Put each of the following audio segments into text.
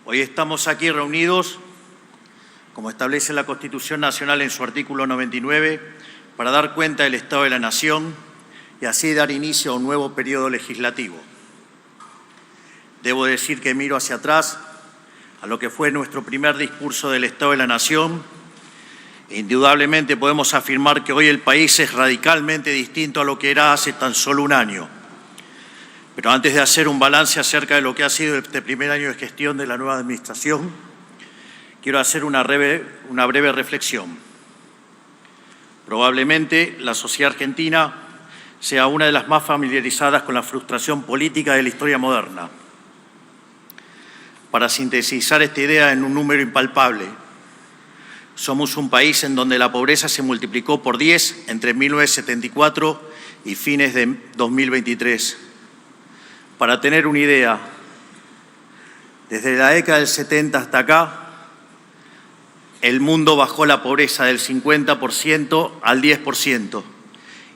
Hoy estamos aquí reunidos, como establece la Constitución Nacional en su artículo 99, para dar cuenta del Estado de la Nación y así dar inicio a un nuevo periodo legislativo. Debo decir que miro hacia atrás a lo que fue nuestro primer discurso del Estado de la Nación. Indudablemente podemos afirmar que hoy el país es radicalmente distinto a lo que era hace tan solo un año. Pero antes de hacer un balance acerca de lo que ha sido este primer año de gestión de la nueva administración, quiero hacer una breve reflexión. Probablemente la sociedad argentina sea una de las más familiarizadas con la frustración política de la historia moderna. Para sintetizar esta idea en un número impalpable, somos un país en donde la pobreza se multiplicó por 10 entre 1974 y fines de 2023. Para tener una idea, desde la década del 70 hasta acá, el mundo bajó la pobreza del 50% al 10%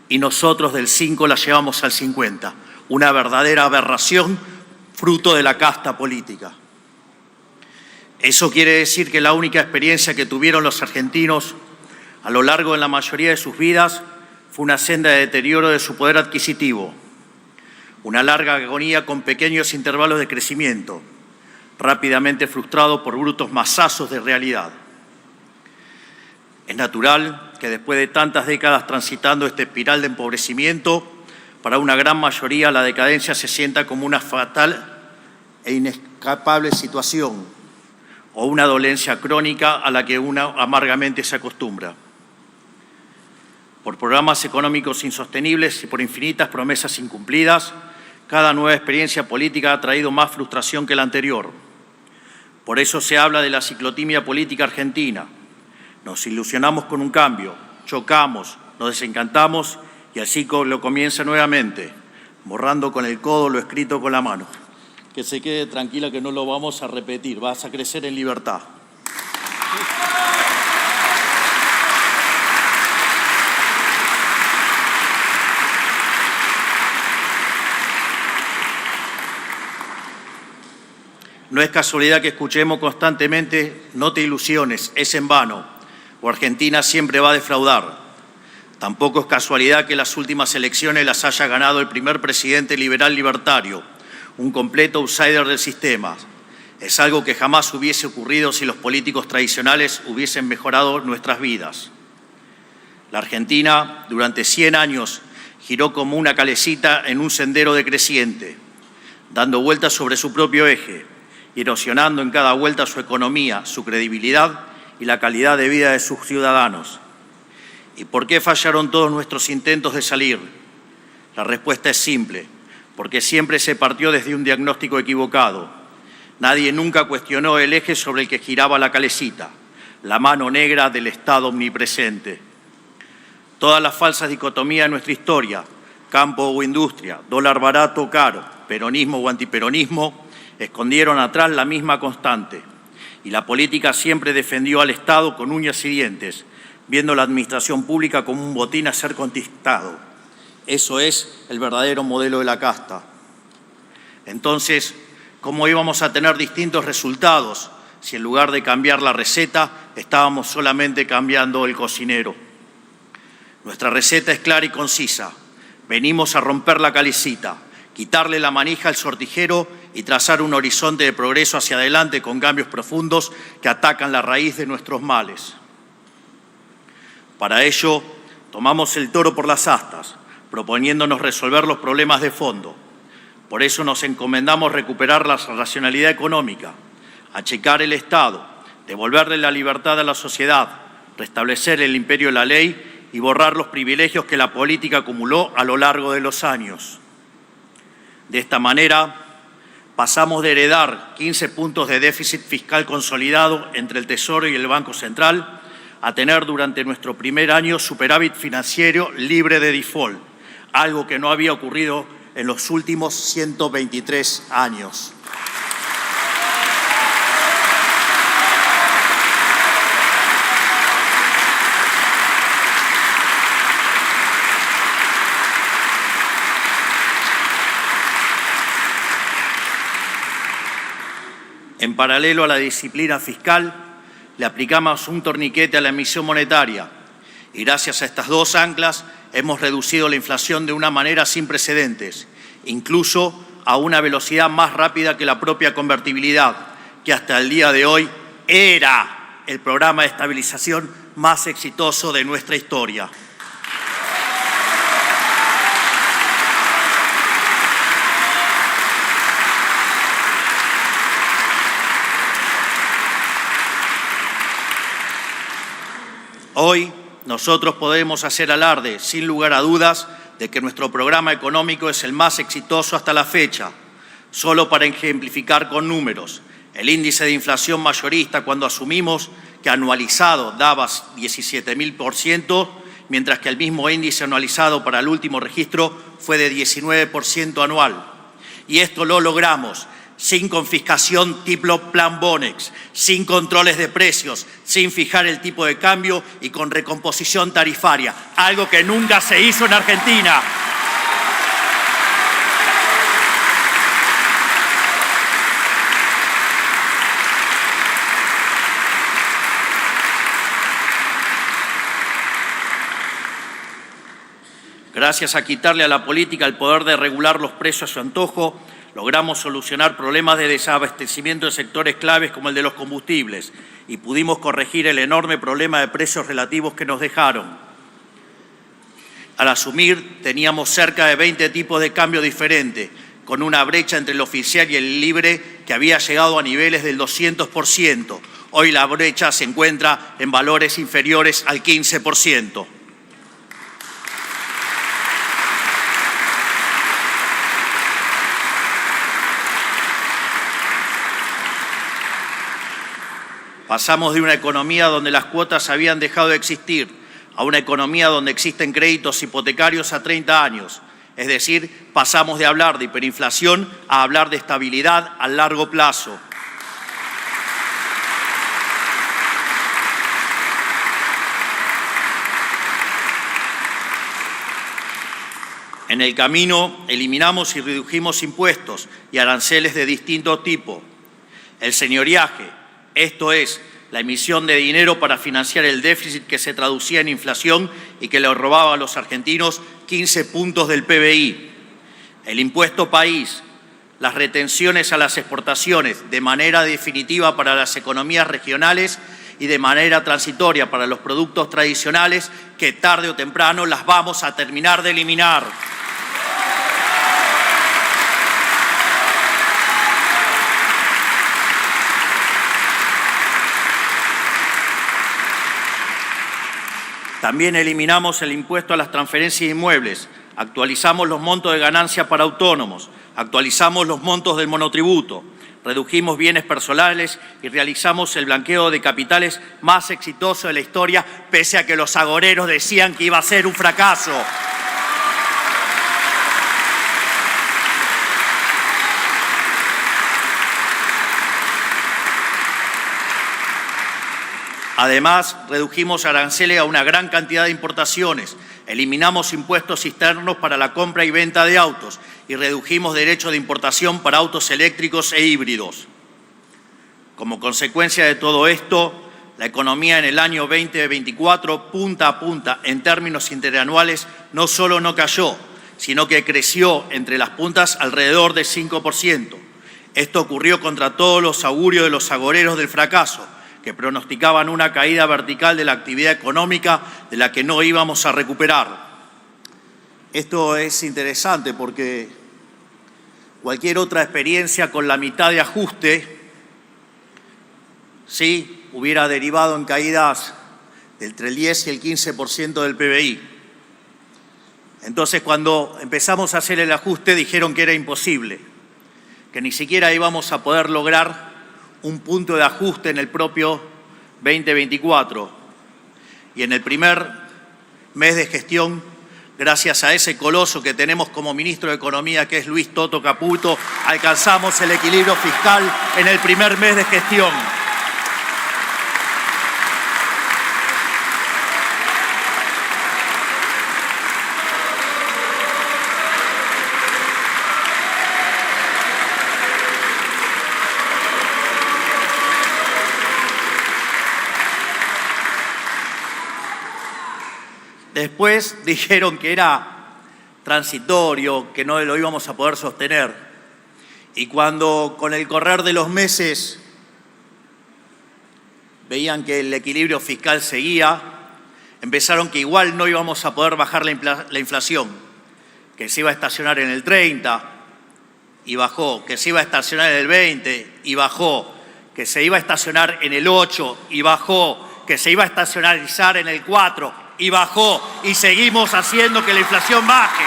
y nosotros del 5% la llevamos al 50%. Una verdadera aberración fruto de la casta política. Eso quiere decir que la única experiencia que tuvieron los argentinos a lo largo de la mayoría de sus vidas fue una senda de deterioro de su poder adquisitivo, una larga agonía con pequeños intervalos de crecimiento, rápidamente frustrado por brutos masazos de realidad. Es natural que después de tantas décadas transitando esta espiral de empobrecimiento, para una gran mayoría la decadencia se sienta como una fatal e inescapable situación o una dolencia crónica a la que uno amargamente se acostumbra. Por programas económicos insostenibles y por infinitas promesas incumplidas, cada nueva experiencia política ha traído más frustración que la anterior. Por eso se habla de la ciclotimia política argentina. Nos ilusionamos con un cambio, chocamos, nos desencantamos y el ciclo comienza nuevamente, borrando con el codo lo escrito con la mano. Que se quede tranquila que no lo vamos a repetir, vas a crecer en libertad. No es casualidad que escuchemos constantemente, no te ilusiones, es en vano, o Argentina siempre va a defraudar. Tampoco es casualidad que las últimas elecciones las haya ganado el primer presidente liberal libertario, un completo outsider del sistema. Es algo que jamás hubiese ocurrido si los políticos tradicionales hubiesen mejorado nuestras vidas. La Argentina, durante 100 años, giró como una calecita en un sendero decreciente, dando vueltas sobre su propio eje, erosionando en cada vuelta su economía, su credibilidad y la calidad de vida de sus ciudadanos. ¿Y por qué fallaron todos nuestros intentos de salir? La respuesta es simple, porque siempre se partió desde un diagnóstico equivocado. Nadie nunca cuestionó el eje sobre el que giraba la calecita, la mano negra del Estado omnipresente. Todas las falsas dicotomías de nuestra historia, campo o industria, dólar barato o caro, peronismo o antiperonismo, escondieron atrás la misma constante. Y la política siempre defendió al Estado con uñas y dientes, viendo la administración pública como un botín a ser conquistado. Eso es el verdadero modelo de la casta. Entonces, ¿cómo íbamos a tener distintos resultados si en lugar de cambiar la receta estábamos solamente cambiando el cocinero? Nuestra receta es clara y concisa. Venimos a romper la calecita, quitarle la manija al sortijero y trazar un horizonte de progreso hacia adelante con cambios profundos que atacan la raíz de nuestros males. Para ello, tomamos el toro por las astas, proponiéndonos resolver los problemas de fondo. Por eso nos encomendamos recuperar la racionalidad económica, achicar el Estado, devolverle la libertad a la sociedad, restablecer el imperio de la ley y borrar los privilegios que la política acumuló a lo largo de los años. De esta manera, pasamos de heredar 15 puntos de déficit fiscal consolidado entre el Tesoro y el Banco Central a tener durante nuestro primer año superávit financiero libre de default, algo que no había ocurrido en los últimos 123 años. En paralelo a la disciplina fiscal, le aplicamos un torniquete a la emisión monetaria y gracias a estas dos anclas hemos reducido la inflación de una manera sin precedentes, incluso a una velocidad más rápida que la propia convertibilidad, que hasta el día de hoy era el programa de estabilización más exitoso de nuestra historia. Hoy nosotros podemos hacer alarde, sin lugar a dudas, de que nuestro programa económico es el más exitoso hasta la fecha. Solo para ejemplificar con números, el índice de inflación mayorista cuando asumimos que anualizado daba 17.000%, mientras que el mismo índice anualizado para el último registro fue de 19% anual. Y esto lo logramos sin confiscación tipo Plan Bonex, sin controles de precios, sin fijar el tipo de cambio y con recomposición tarifaria, algo que nunca se hizo en Argentina. Gracias a quitarle a la política el poder de regular los precios a su antojo, logramos solucionar problemas de desabastecimiento de sectores claves como el de los combustibles y pudimos corregir el enorme problema de precios relativos que nos dejaron. Al asumir, teníamos cerca de 20 tipos de cambio diferentes, con una brecha entre el oficial y el libre que había llegado a niveles del 200%. Hoy la brecha se encuentra en valores inferiores al 15%. Pasamos de una economía donde las cuotas habían dejado de existir a una economía donde existen créditos hipotecarios a 30 años. Es decir, pasamos de hablar de hiperinflación a hablar de estabilidad a largo plazo. En el camino eliminamos y redujimos impuestos y aranceles de distinto tipo. El señoriaje, esto es, la emisión de dinero para financiar el déficit que se traducía en inflación y que le robaba a los argentinos 15 puntos del PBI. El impuesto país, las retenciones a las exportaciones de manera definitiva para las economías regionales y de manera transitoria para los productos tradicionales que tarde o temprano las vamos a terminar de eliminar. También eliminamos el impuesto a las transferencias de inmuebles, actualizamos los montos de ganancia para autónomos, actualizamos los montos del monotributo, redujimos bienes personales y realizamos el blanqueo de capitales más exitoso de la historia, pese a que los agoreros decían que iba a ser un fracaso. Además, redujimos aranceles a una gran cantidad de importaciones, eliminamos impuestos externos para la compra y venta de autos y redujimos derechos de importación para autos eléctricos e híbridos. Como consecuencia de todo esto, la economía en el año 2024, punta a punta, en términos interanuales, no solo no cayó, sino que creció entre las puntas alrededor del 5%. Esto ocurrió contra todos los augurios de los agoreros del fracaso, que pronosticaban una caída vertical de la actividad económica de la que no íbamos a recuperar. Esto es interesante porque cualquier otra experiencia con la mitad de ajuste, sí, hubiera derivado en caídas entre el 10 y el 15% del PBI. Entonces, cuando empezamos a hacer el ajuste, dijeron que era imposible, que ni siquiera íbamos a poder lograr un punto de ajuste en el propio 2024. Y en el primer mes de gestión, gracias a ese coloso que tenemos como ministro de Economía, que es Luis Toto Caputo, alcanzamos el equilibrio fiscal en el primer mes de gestión. Después dijeron que era transitorio, que no lo íbamos a poder sostener. Y cuando con el correr de los meses veían que el equilibrio fiscal seguía, empezaron que igual no íbamos a poder bajar la inflación, que se iba a estacionar en el 30 y bajó, que se iba a estacionar en el 20 y bajó, que se iba a estacionar en el 8 y bajó, que se iba a estacionalizar en el 4 y bajó, y seguimos haciendo que la inflación baje.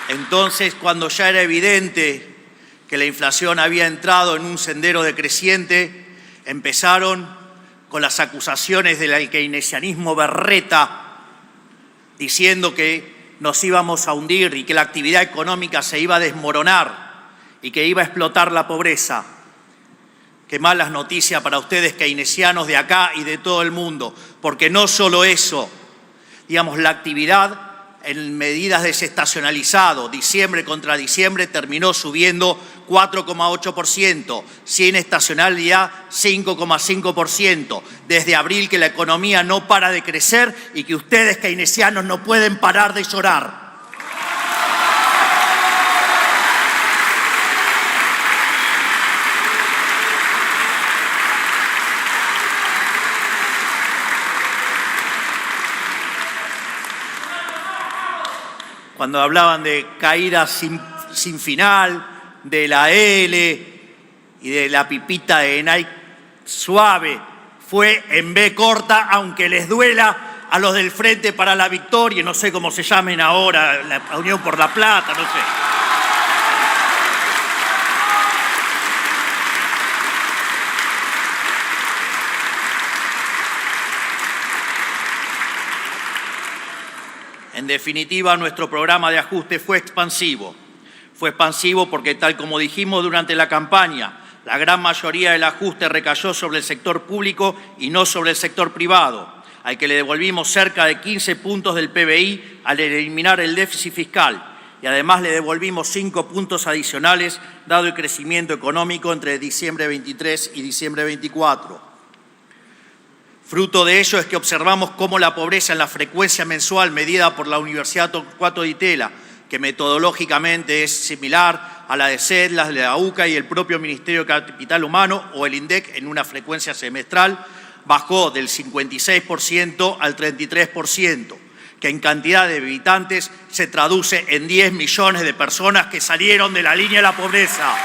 Entonces, cuando ya era evidente que la inflación había entrado en un sendero decreciente, empezaron con las acusaciones del keynesianismo berreta, diciendo que nos íbamos a hundir y que la actividad económica se iba a desmoronar y que iba a explotar la pobreza. Qué malas noticias para ustedes keynesianos de acá y de todo el mundo, porque no solo eso, digamos, la actividad en medidas desestacionalizado, diciembre contra diciembre, terminó subiendo 4,8%, sin estacionalidad 5,5%, desde abril que la economía no para de crecer y que ustedes keynesianos no pueden parar de llorar. Cuando hablaban de caídas sin final, de la L y de la pipita de Nike suave, fue en B corta, aunque les duela a los del Frente para la Victoria, no sé cómo se llamen ahora, la Unión por la Plata, no sé. En definitiva, nuestro programa de ajuste fue expansivo. Fue expansivo porque, tal como dijimos durante la campaña, la gran mayoría del ajuste recayó sobre el sector público y no sobre el sector privado, al que le devolvimos cerca de 15 puntos del PBI al eliminar el déficit fiscal, y además le devolvimos 5 puntos adicionales dado el crecimiento económico entre diciembre 23 y diciembre 24. Fruto de ello es que observamos cómo la pobreza en la frecuencia mensual medida por la Universidad Torcuato Di Itela, que metodológicamente es similar a la de CEDLAS, de la UCA y el propio Ministerio de Capital Humano o el INDEC en una frecuencia semestral, bajó del 56% al 33%, que en cantidad de habitantes se traduce en 10 millones de personas que salieron de la línea de la pobreza.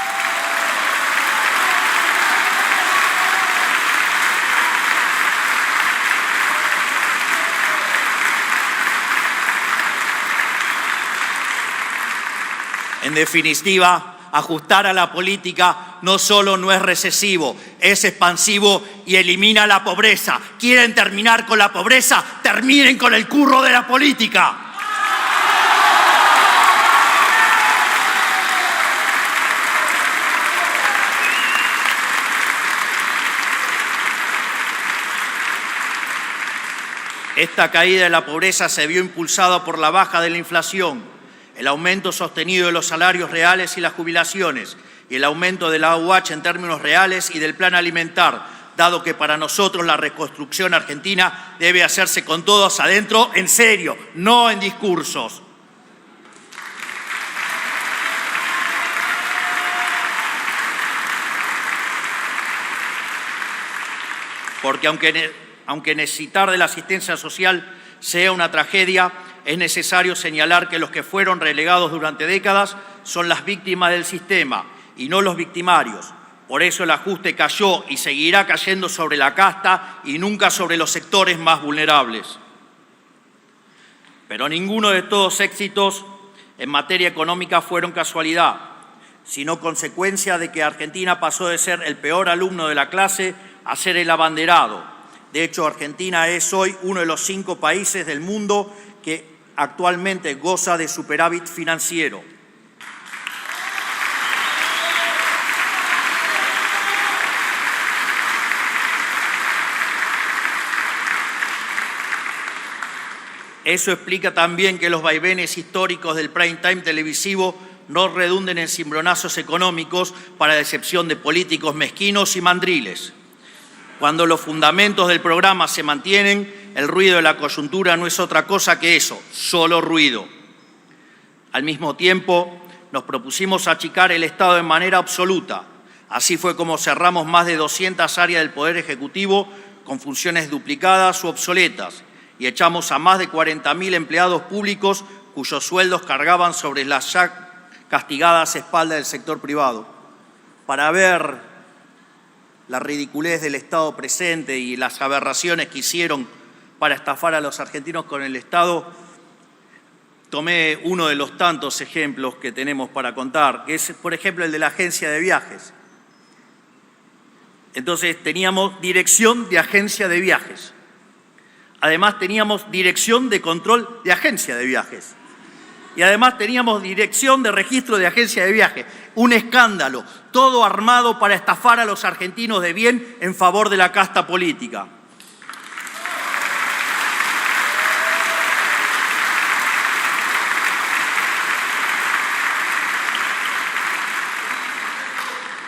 En definitiva, ajustar a la política no solo no es recesivo, es expansivo y elimina la pobreza. ¿Quieren terminar con la pobreza? ¡Terminen con el curro de la política! Esta caída de la pobreza se vio impulsada por la baja de la inflación, el aumento sostenido de los salarios reales y las jubilaciones, y el aumento de la AUH en términos reales y del plan alimentar, dado que para nosotros la reconstrucción argentina debe hacerse con todos adentro, en serio, no en discursos. Porque aunque necesitar de la asistencia social sea una tragedia, es necesario señalar que los que fueron relegados durante décadas son las víctimas del sistema y no los victimarios. Por eso el ajuste cayó y seguirá cayendo sobre la casta y nunca sobre los sectores más vulnerables. Pero ninguno de estos éxitos en materia económica fueron casualidad, sino consecuencia de que Argentina pasó de ser el peor alumno de la clase a ser el abanderado. De hecho, Argentina es hoy uno de los 5 países del mundo que actualmente goza de superávit financiero. Eso explica también que los vaivenes históricos del prime time televisivo no redunden en cimbronazos económicos para la excepción de políticos mezquinos y mandriles. Cuando los fundamentos del programa se mantienen, el ruido de la coyuntura no es otra cosa que eso, solo ruido. Al mismo tiempo, nos propusimos achicar el Estado de manera absoluta. Así fue como cerramos más de 200 áreas del Poder Ejecutivo con funciones duplicadas u obsoletas y echamos a más de 40.000 empleados públicos cuyos sueldos cargaban sobre las ya castigadas espaldas del sector privado. Para ver la ridiculez del Estado presente y las aberraciones que hicieron para estafar a los argentinos con el Estado, tomé uno de los tantos ejemplos que tenemos para contar, que es, por ejemplo, el de la agencia de viajes. Entonces, teníamos dirección de agencia de viajes. Además, teníamos dirección de control de agencia de viajes. Y además teníamos dirección de registro de agencia de viajes. Un escándalo, todo armado para estafar a los argentinos de bien en favor de la casta política.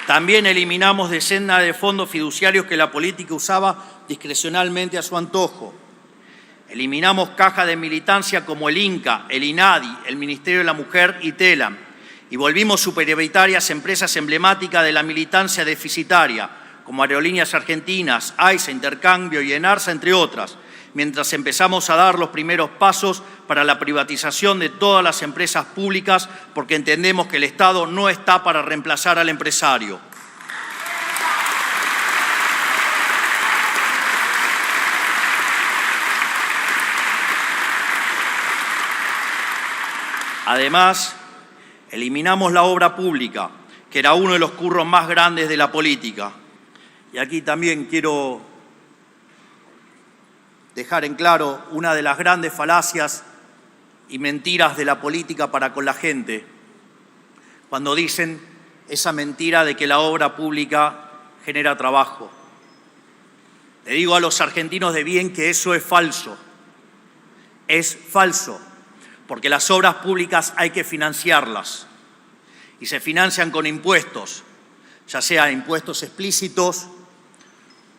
También eliminamos decenas de fondos fiduciarios que la política usaba discrecionalmente a su antojo. Eliminamos cajas de militancia como el INCA, el INADI, el Ministerio de la Mujer y TELAM. Y volvimos superioritarias empresas emblemáticas de la militancia deficitaria, como Aerolíneas Argentinas, AISA, Intercambio y ENARSA, entre otras, mientras empezamos a dar los primeros pasos para la privatización de todas las empresas públicas, porque entendemos que el Estado no está para reemplazar al empresario. Además, eliminamos la obra pública, que era uno de los curros más grandes de la política. Y aquí también quiero dejar en claro una de las grandes falacias y mentiras de la política para con la gente, cuando dicen esa mentira de que la obra pública genera trabajo. Le digo a los argentinos de bien que eso es falso. Es falso. Porque las obras públicas hay que financiarlas y se financian con impuestos, ya sea impuestos explícitos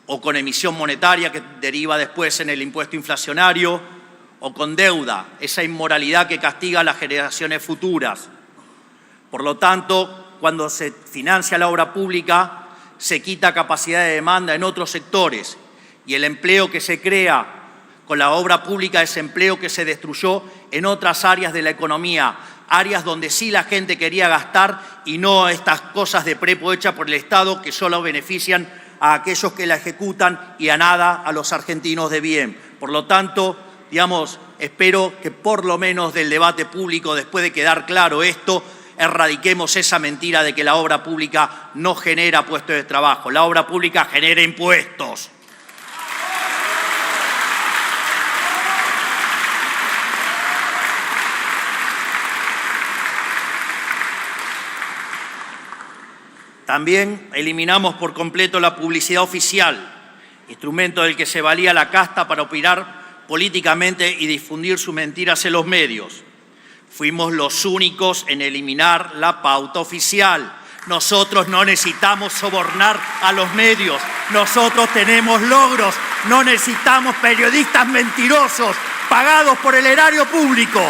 o con emisión monetaria que deriva después en el impuesto inflacionario o con deuda, esa inmoralidad que castiga a las generaciones futuras. Por lo tanto, cuando se financia la obra pública, se quita capacidad de demanda en otros sectores y el empleo que se crea con la obra pública es empleo que se destruyó en otras áreas de la economía, áreas donde sí la gente quería gastar y no estas cosas de prepo hechas por el Estado que solo benefician a aquellos que la ejecutan y a nada a los argentinos de bien. Por lo tanto, espero que por lo menos del debate público, después de quedar claro esto, erradiquemos esa mentira de que la obra pública no genera puestos de trabajo. La obra pública genera impuestos. También eliminamos por completo la publicidad oficial, instrumento del que se valía la casta para opinar políticamente y difundir sus mentiras en los medios. Fuimos los únicos en eliminar la pauta oficial. Nosotros no necesitamos sobornar a los medios. Nosotros tenemos logros. No necesitamos periodistas mentirosos pagados por el erario público.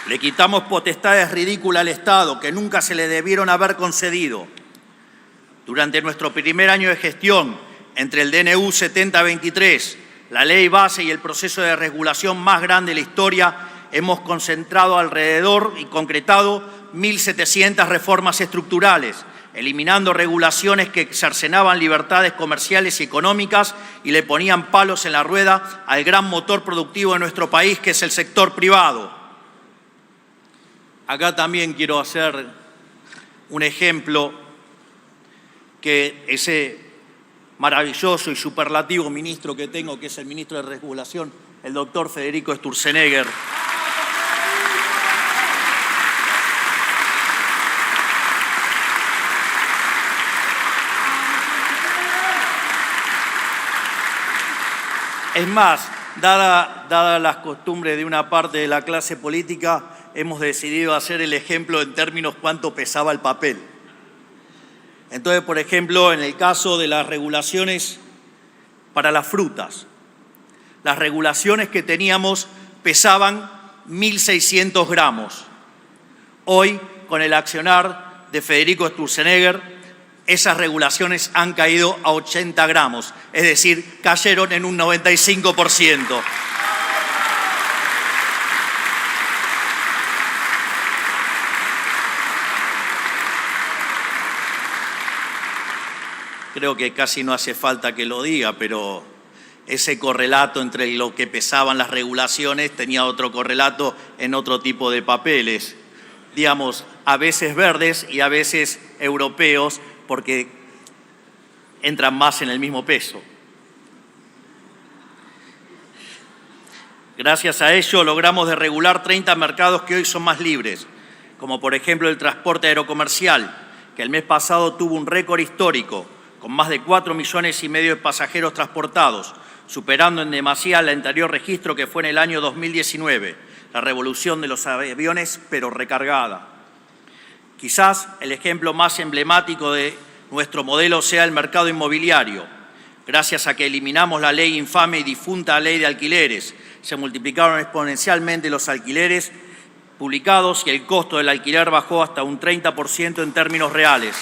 Le quitamos potestades ridículas al Estado que nunca se le debieron haber concedido. Durante nuestro primer año de gestión, entre el DNU 7023, la ley base y el proceso de regulación más grande de la historia, hemos concentrado alrededor y concretado 1.700 reformas estructurales, eliminando regulaciones que cercenaban libertades comerciales y económicas y le ponían palos en la rueda al gran motor productivo de nuestro país, que es el sector privado. Acá también quiero hacer un ejemplo que ese maravilloso y superlativo ministro que tengo, que es el ministro de Regulación, el doctor Federico Sturzenegger. Es más, dada las costumbres de una parte de la clase política, hemos decidido hacer el ejemplo en términos cuánto pesaba el papel. Entonces, por ejemplo, en el caso de las regulaciones para las frutas, las regulaciones que teníamos pesaban 1.600 gramos. Hoy, con el accionar de Federico Sturzenegger, esas regulaciones han caído a 80 gramos, es decir, cayeron en un 95%. Creo que casi no hace falta que lo diga, pero ese correlato entre lo que pesaban las regulaciones tenía otro correlato en otro tipo de papeles, digamos, a veces verdes y a veces europeos, porque entran más en el mismo peso. Gracias a ello logramos desregular 30 mercados que hoy son más libres, como por ejemplo el transporte aerocomercial, que el mes pasado tuvo un récord histórico, con más de 4,5 millones de pasajeros transportados, superando en demasía el anterior registro que fue en el año 2019, la revolución de los aviones, pero recargada. Quizás el ejemplo más emblemático de nuestro modelo sea el mercado inmobiliario. Gracias a que eliminamos la ley infame y difunta ley de alquileres, se multiplicaron exponencialmente los alquileres publicados y el costo del alquiler bajó hasta un 30% en términos reales.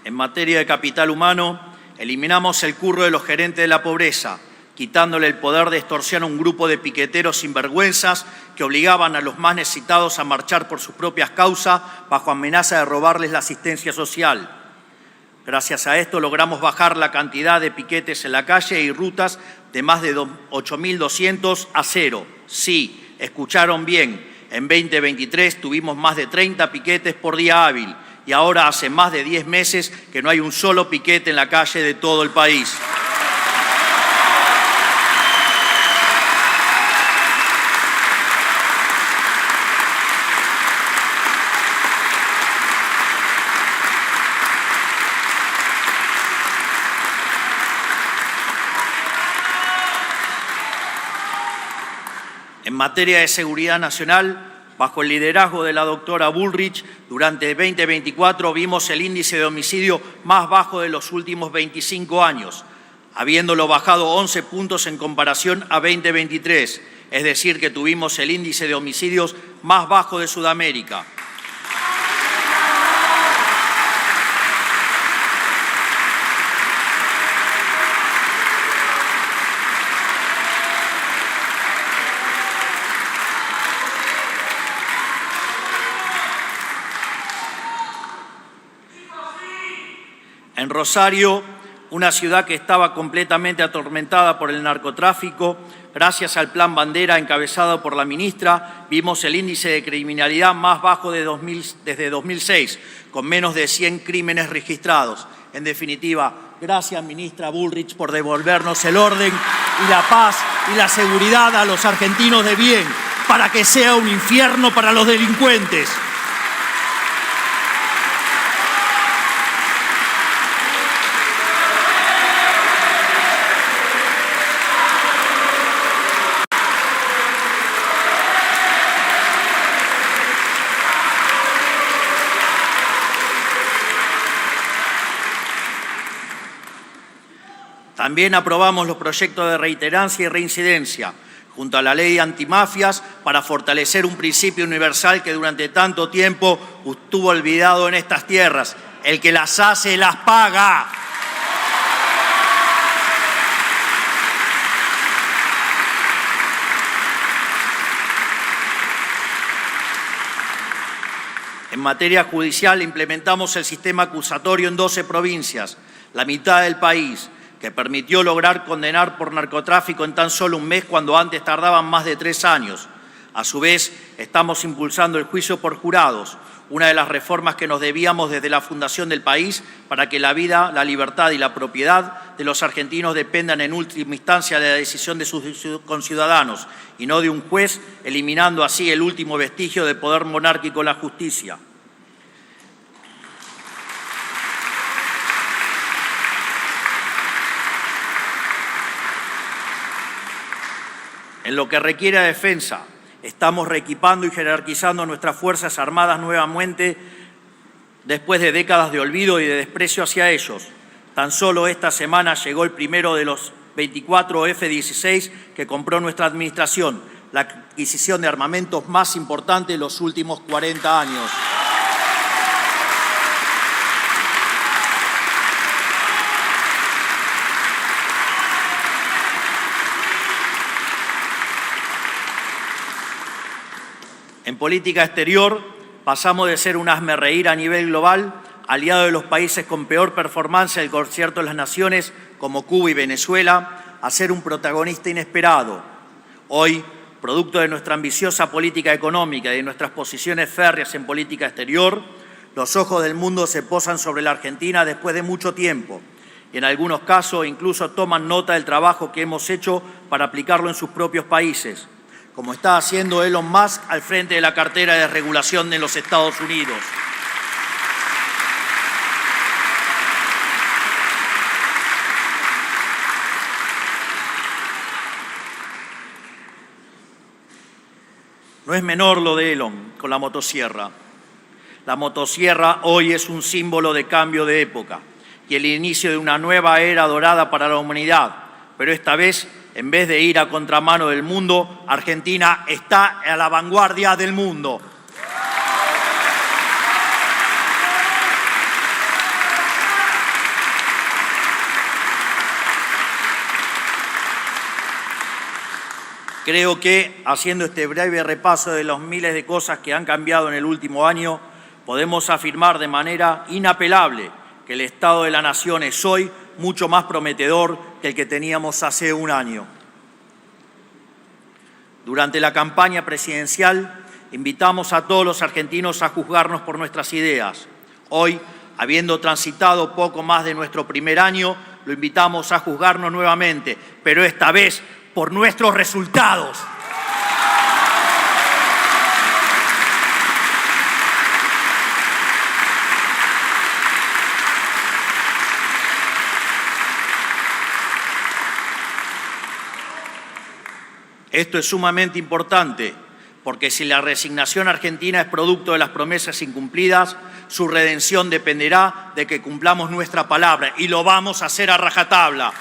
En materia de capital humano, eliminamos el curro de los gerentes de la pobreza, quitándole el poder de extorsión a un grupo de piqueteros sinvergüenzas que obligaban a los más necesitados a marchar por sus propias causas bajo amenaza de robarles la asistencia social. Gracias a esto logramos bajar la cantidad de piquetes en la calle y rutas de más de 8.200 a 0. Sí, escucharon bien, en 2023 tuvimos más de 30 piquetes por día hábil, y ahora hace más de 10 meses que no hay un solo piquete en la calle de todo el país. En materia de seguridad nacional, bajo el liderazgo de la doctora Bullrich, durante 2024 vimos el índice de homicidio más bajo de los últimos 25 años, habiéndolo bajado 11 puntos en comparación a 2023, es decir, que tuvimos el índice de homicidios más bajo de Sudamérica. En Rosario, una ciudad que estaba completamente atormentada por el narcotráfico, gracias al Plan Bandera encabezado por la ministra, vimos el índice de criminalidad más bajo desde 2006, con menos de 100 crímenes registrados. En definitiva, gracias, ministra Bullrich, por devolvernos el orden y la paz y la seguridad a los argentinos de bien, para que sea un infierno para los delincuentes. También aprobamos los proyectos de reiterancia y reincidencia, junto a la ley de antimafias, para fortalecer un principio universal que durante tanto tiempo estuvo olvidado en estas tierras: el que las hace, las paga. En materia judicial implementamos el sistema acusatorio en 12 provincias, la mitad del país, que permitió lograr condenar por narcotráfico en tan solo un mes cuando antes tardaban más de 3 años. A su vez, estamos impulsando el juicio por jurados, una de las reformas que nos debíamos desde la fundación del país para que la vida, la libertad y la propiedad de los argentinos dependan en última instancia de la decisión de sus conciudadanos y no de un juez, eliminando así el último vestigio de poder monárquico, la justicia. En lo que requiere a defensa, estamos reequipando y jerarquizando nuestras Fuerzas Armadas nuevamente después de décadas de olvido y de desprecio hacia ellos. Tan solo esta semana llegó el primero de los 24 F-16 que compró nuestra administración, la adquisición de armamentos más importante de los últimos 40 años. En política exterior, pasamos de ser un hazmerreír a nivel global, aliado de los países con peor performance del concierto de las naciones, como Cuba y Venezuela, a ser un protagonista inesperado. Hoy, producto de nuestra ambiciosa política económica y de nuestras posiciones férreas en política exterior, los ojos del mundo se posan sobre la Argentina después de mucho tiempo y en algunos casos incluso toman nota del trabajo que hemos hecho para aplicarlo en sus propios países, como está haciendo Elon Musk al frente de la cartera de regulación de los Estados Unidos. No es menor lo de Elon con la motosierra. La motosierra hoy es un símbolo de cambio de época y el inicio de una nueva era dorada para la humanidad, pero esta vez, en vez de ir a contramano del mundo, Argentina está a la vanguardia del mundo. Creo que, haciendo este breve repaso de los miles de cosas que han cambiado en el último año, podemos afirmar de manera inapelable que el Estado de la Nación es hoy mucho más prometedor que el que teníamos hace un año. Durante la campaña presidencial, invitamos a todos los argentinos a juzgarnos por nuestras ideas. Hoy, habiendo transitado poco más de nuestro primer año, lo invitamos a juzgarnos nuevamente, pero esta vez por nuestros resultados. Esto es sumamente importante, porque si la resignación argentina es producto de las promesas incumplidas, su redención dependerá de que cumplamos nuestra palabra, y lo vamos a hacer a rajatabla.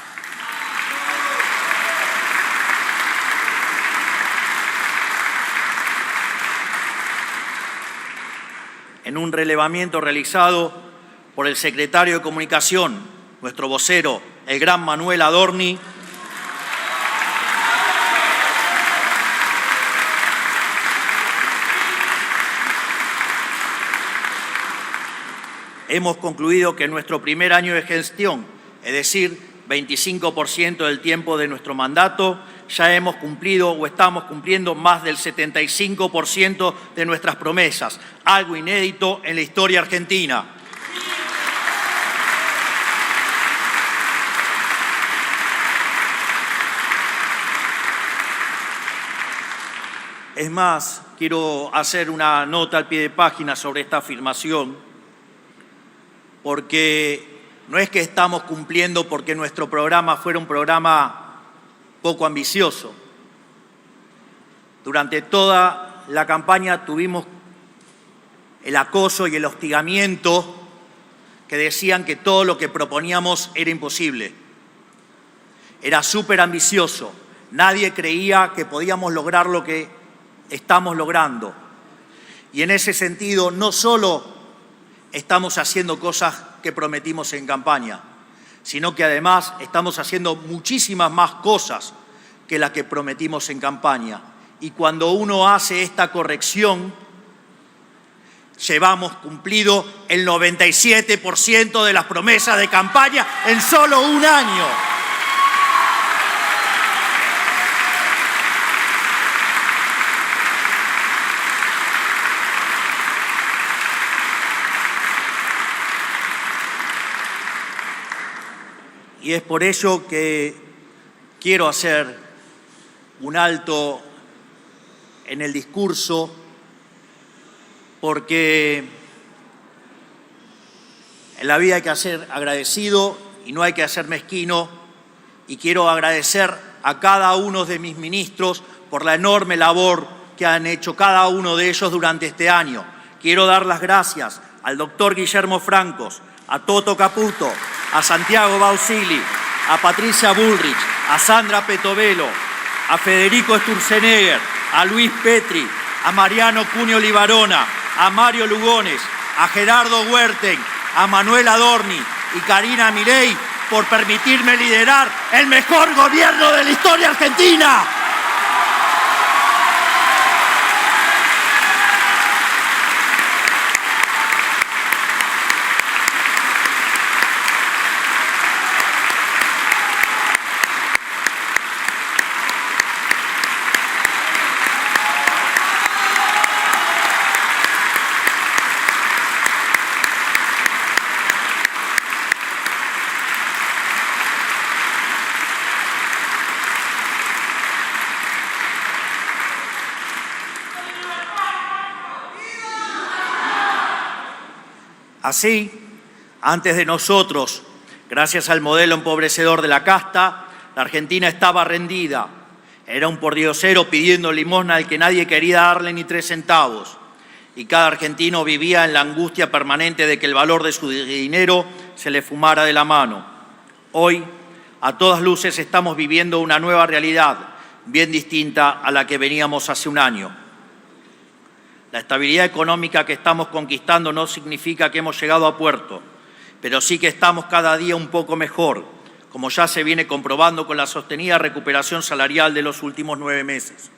En un relevamiento realizado por el secretario de Comunicación, nuestro vocero, el gran Manuel Adorni, hemos concluido que en nuestro primer año de gestión, es decir, 25% del tiempo de nuestro mandato, ya hemos cumplido o estamos cumpliendo más del 75% de nuestras promesas, algo inédito en la historia argentina. Es más, quiero hacer una nota al pie de página sobre esta afirmación, porque no es que estamos cumpliendo porque nuestro programa fuera un programa poco ambicioso. Durante toda la campaña tuvimos el acoso y el hostigamiento que decían que todo lo que proponíamos era imposible. Era súper ambicioso. Nadie creía que podíamos lograr lo que estamos logrando. Y en ese sentido, no solo estamos haciendo cosas que prometimos en campaña, sino que además estamos haciendo muchísimas más cosas que las que prometimos en campaña. Y cuando uno hace esta corrección, llevamos cumplido el 97% de las promesas de campaña en solo un año. Y es por ello que quiero hacer un alto en el discurso, porque en la vida hay que ser agradecido y no hay que ser mezquino, y quiero agradecer a cada uno de mis ministros por la enorme labor que han hecho cada uno de ellos durante este año. Quiero dar las gracias al doctor Guillermo Francos, a Toto Caputo, a Santiago Bausili, a Patricia Bullrich, a Sandra Petovelo, a Federico Sturzenegger, a Luis Petri, a Mariano Cunio Libarona, a Mario Lugones, a Gerardo Huerten, a Manuel Adorni y Karina Milei por permitirme liderar el mejor gobierno de la historia argentina. Así, antes de nosotros, gracias al modelo empobrecedor de la casta, la Argentina estaba rendida. Era un pordiosero pidiendo limosna al que nadie quería darle ni 3 centavos. Y cada argentino vivía en la angustia permanente de que el valor de su dinero se le fumara de la mano. Hoy, a todas luces, estamos viviendo una nueva realidad, bien distinta a la que veníamos hace un año. La estabilidad económica que estamos conquistando no significa que hemos llegado a puerto, pero sí que estamos cada día un poco mejor, como ya se viene comprobando con la sostenida recuperación salarial de los últimos 9 meses.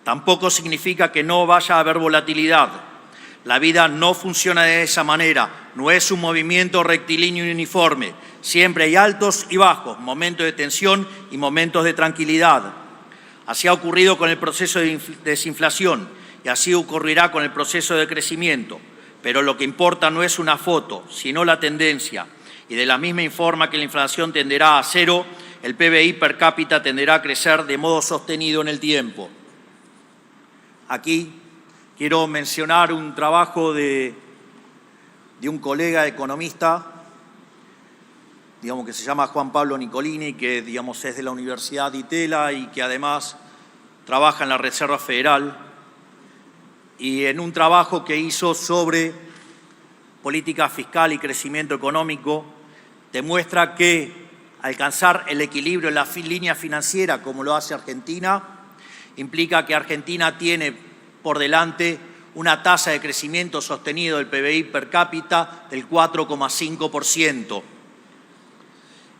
Tampoco significa que no vaya a haber volatilidad. La vida no funciona de esa manera, no es un movimiento rectilíneo y uniforme. Siempre hay altos y bajos, momentos de tensión y momentos de tranquilidad. Así ha ocurrido con el proceso de desinflación. Y así ocurrirá con el proceso de crecimiento. Pero lo que importa no es una foto, sino la tendencia. Y de la misma forma que la inflación tenderá a cero, el PBI per cápita tenderá a crecer de modo sostenido en el tiempo. Aquí quiero mencionar un trabajo de un colega economista, que se llama Juan Pablo Nicolini, que es de la Universidad de Itela y que además trabaja en la Reserva Federal. Y en un trabajo que hizo sobre política fiscal y crecimiento económico, demuestra que alcanzar el equilibrio en la línea financiera, como lo hace Argentina, implica que Argentina tiene por delante una tasa de crecimiento sostenido del PBI per cápita del 4,5%.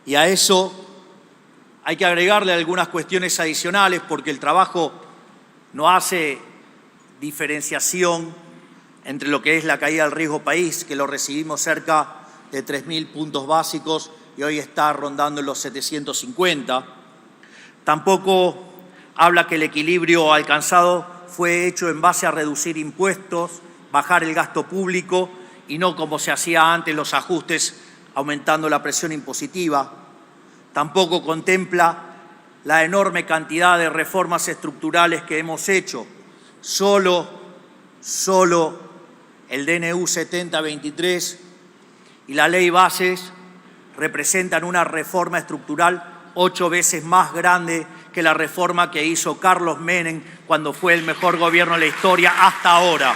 Y a eso hay que agregarle algunas cuestiones adicionales, porque el trabajo no hace diferenciación entre lo que es la caída del riesgo país, que lo recibimos cerca de 3.000 puntos básicos y hoy está rondando en los 750. Tampoco habla que el equilibrio alcanzado fue hecho en base a reducir impuestos, bajar el gasto público y no como se hacía antes los ajustes aumentando la presión impositiva. Tampoco contempla la enorme cantidad de reformas estructurales que hemos hecho. Solo el DNU 7023 y la Ley Bases representan una reforma estructural 8 veces más grande que la reforma que hizo Carlos Menem cuando fue el mejor gobierno de la historia hasta ahora.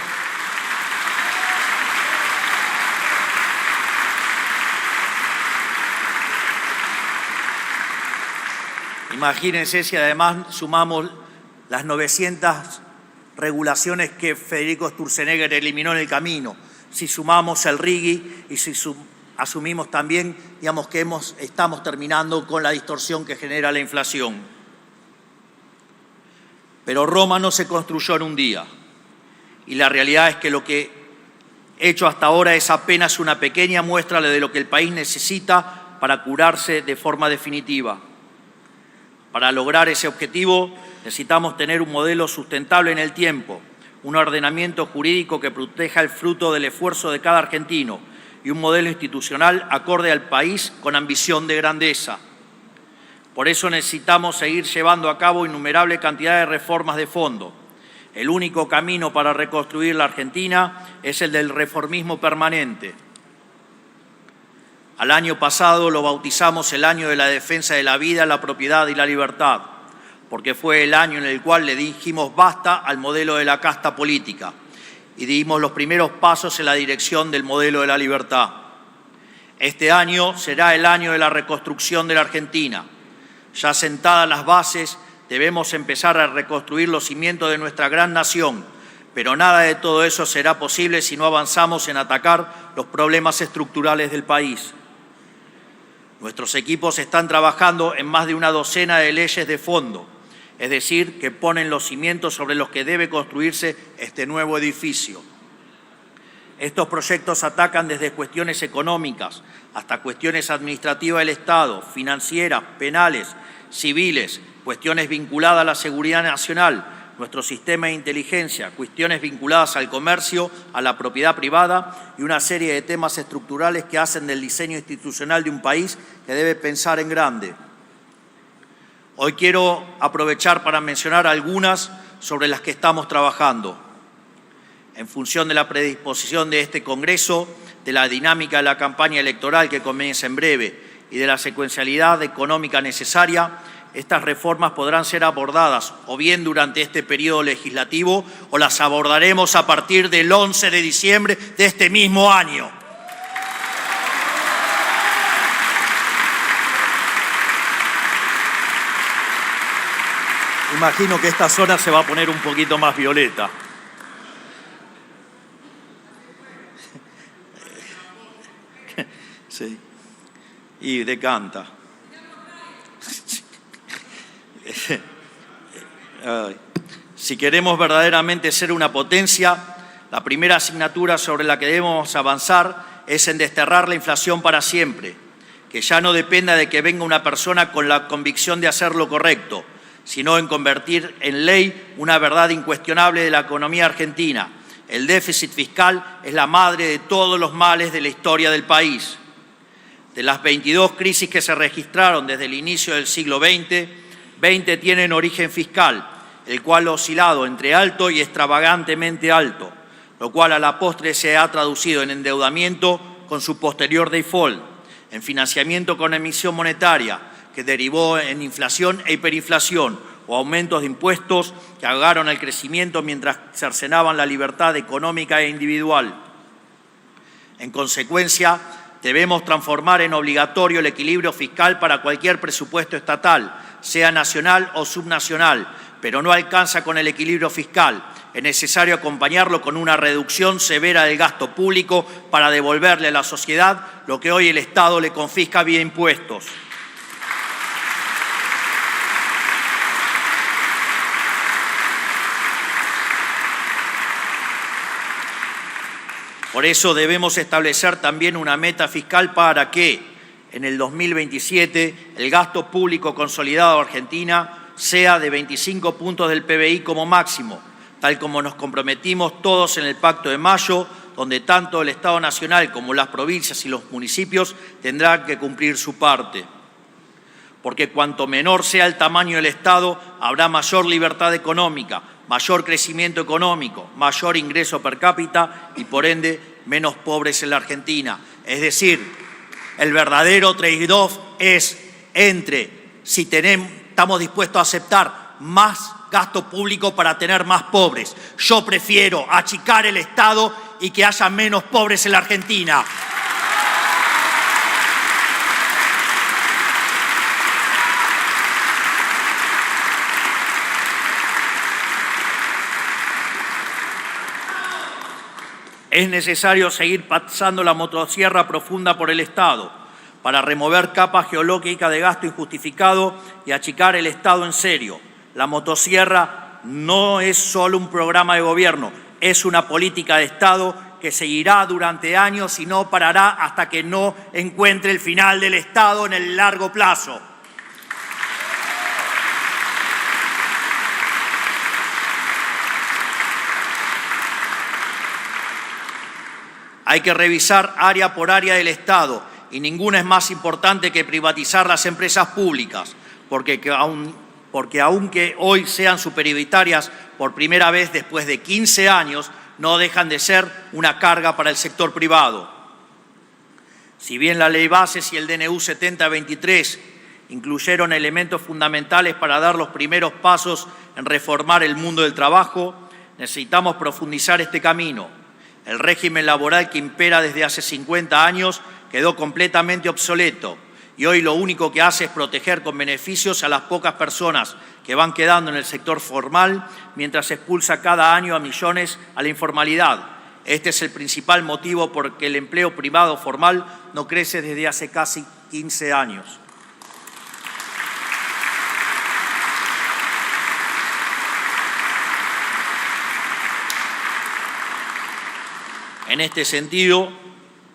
Imagínense si además sumamos las 900 regulaciones que Federico Sturzenegger eliminó en el camino, si sumamos el RIGI y si asumimos también, que estamos terminando con la distorsión que genera la inflación. Pero Roma no se construyó en un día y la realidad es que lo que he hecho hasta ahora es apenas una pequeña muestra de lo que el país necesita para curarse de forma definitiva. Para lograr ese objetivo necesitamos tener un modelo sustentable en el tiempo, un ordenamiento jurídico que proteja el fruto del esfuerzo de cada argentino y y un modelo institucional acorde al país con ambición de grandeza. Por eso necesitamos seguir llevando a cabo innumerable cantidad de reformas de fondo. El único camino para reconstruir la Argentina es el del reformismo permanente. Al año pasado lo bautizamos el año de la defensa de la vida, la propiedad y la libertad, porque fue el año en el cual le dijimos basta al modelo de la casta política y dimos los primeros pasos en la dirección del modelo de la libertad. Este año será el año de la reconstrucción de la Argentina. Ya sentadas las bases, debemos empezar a reconstruir los cimientos de nuestra gran nación, pero nada de todo eso será posible si no avanzamos en atacar los problemas estructurales del país. Nuestros equipos están trabajando en más de una docena de leyes de fondo, es decir, que ponen los cimientos sobre los que debe construirse este nuevo edificio. Estos proyectos atacan desde cuestiones económicas hasta cuestiones administrativas del Estado, financieras, penales, civiles, cuestiones vinculadas a la seguridad nacional, nuestro sistema de inteligencia, cuestiones vinculadas al comercio, a la propiedad privada y una serie de temas estructurales que hacen del diseño institucional de un país que debe pensar en grande. Hoy quiero aprovechar para mencionar algunas sobre las que estamos trabajando. En función de la predisposición de este Congreso, de la dinámica de la campaña electoral que comienza en breve y de la secuencialidad económica necesaria, estas reformas podrán ser abordadas o bien durante este periodo legislativo o las abordaremos a partir del 11 de diciembre de este mismo año. Imagino que esta zona se va a poner un poquito más violeta. Sí. Y decanta. Si queremos verdaderamente ser una potencia, la primera asignatura sobre la que debemos avanzar es en desterrar la inflación para siempre, que ya no dependa de que venga una persona con la convicción de hacer lo correcto, sino en convertir en ley una verdad incuestionable de la economía argentina. El déficit fiscal es la madre de todos los males de la historia del país. De las 22 crisis que se registraron desde el inicio del siglo XX, 20 tienen origen fiscal, el cual ha oscilado entre alto y extravagantemente alto, lo cual a la postre se ha traducido en endeudamiento con su posterior default, en financiamiento con emisión monetaria, que derivó en inflación e hiperinflación, o aumentos de impuestos que ahogaron el crecimiento mientras cercenaban la libertad económica e individual. En consecuencia, debemos transformar en obligatorio el equilibrio fiscal para cualquier presupuesto estatal, sea nacional o subnacional, pero no alcanza con el equilibrio fiscal. Es necesario acompañarlo con una reducción severa del gasto público para devolverle a la sociedad lo que hoy el Estado le confisca vía impuestos. Por eso debemos establecer también una meta fiscal para que en el 2027 el gasto público consolidado de Argentina sea de 25 puntos del PBI como máximo, tal como nos comprometimos todos en el Pacto de Mayo, donde tanto el Estado Nacional como las provincias y los municipios tendrán que cumplir su parte. Porque cuanto menor sea el tamaño del Estado, habrá mayor libertad económica, mayor crecimiento económico, mayor ingreso per cápita y, por ende, menos pobres en la Argentina. Es decir, el verdadero trade-off es entre si estamos dispuestos a aceptar más gasto público para tener más pobres. Yo prefiero achicar el Estado y que haya menos pobres en la Argentina. Es necesario seguir pasando la motosierra profunda por el Estado para remover capas geológicas de gasto injustificado y achicar el Estado en serio. La motosierra no es solo un programa de gobierno, es una política de Estado que seguirá durante años y no parará hasta que no encuentre el final del Estado en el largo plazo. Hay que revisar área por área del Estado y ninguna es más importante que privatizar las empresas públicas, porque aunque hoy sean superioritarias por primera vez después de 15 años, no dejan de ser una carga para el sector privado. Si bien la Ley Bases y el DNU 7023 incluyeron elementos fundamentales para dar los primeros pasos en reformar el mundo del trabajo, necesitamos profundizar este camino. El régimen laboral que impera desde hace 50 años quedó completamente obsoleto y hoy lo único que hace es proteger con beneficios a las pocas personas que van quedando en el sector formal mientras expulsa cada año a millones a la informalidad. Este es el principal motivo por el que el empleo privado formal no crece desde hace casi 15 años. En este sentido,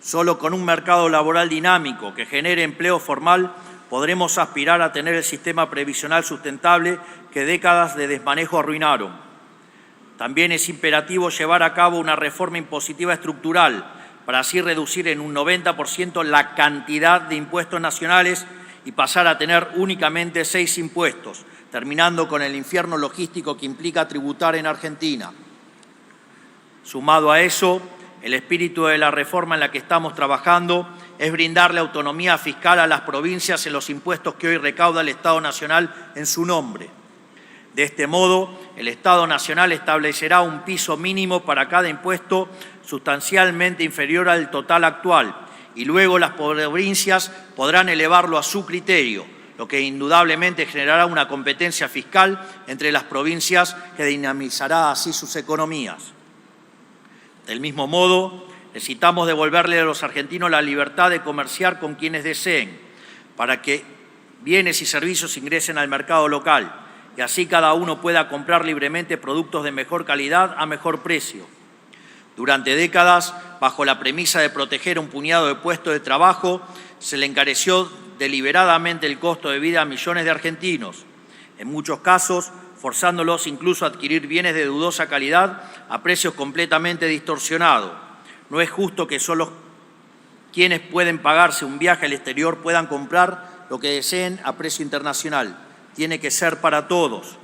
solo con un mercado laboral dinámico que genere empleo formal podremos aspirar a tener el sistema previsional sustentable que décadas de desmanejo arruinaron. También es imperativo llevar a cabo una reforma impositiva estructural para así reducir en un 90% la cantidad de impuestos nacionales y pasar a tener únicamente 6 impuestos, terminando con el infierno logístico que implica tributar en Argentina. Sumado a eso, el espíritu de la reforma en la que estamos trabajando es brindarle autonomía fiscal a las provincias en los impuestos que hoy recauda el Estado Nacional en su nombre. De este modo, el Estado Nacional establecerá un piso mínimo para cada impuesto sustancialmente inferior al total actual y luego las provincias podrán elevarlo a su criterio, lo que indudablemente generará una competencia fiscal entre las provincias que dinamizará así sus economías. Del mismo modo, necesitamos devolverle a los argentinos la libertad de comerciar con quienes deseen, para que bienes y servicios ingresen al mercado local y así cada uno pueda comprar libremente productos de mejor calidad a mejor precio. Durante décadas, bajo la premisa de proteger un puñado de puestos de trabajo, se le encareció deliberadamente el costo de vida a millones de argentinos, en muchos casos forzándolos incluso a adquirir bienes de dudosa calidad a precios completamente distorsionados. No es justo que solo quienes pueden pagarse un viaje al exterior puedan comprar lo que deseen a precio internacional. Tiene que ser para todos.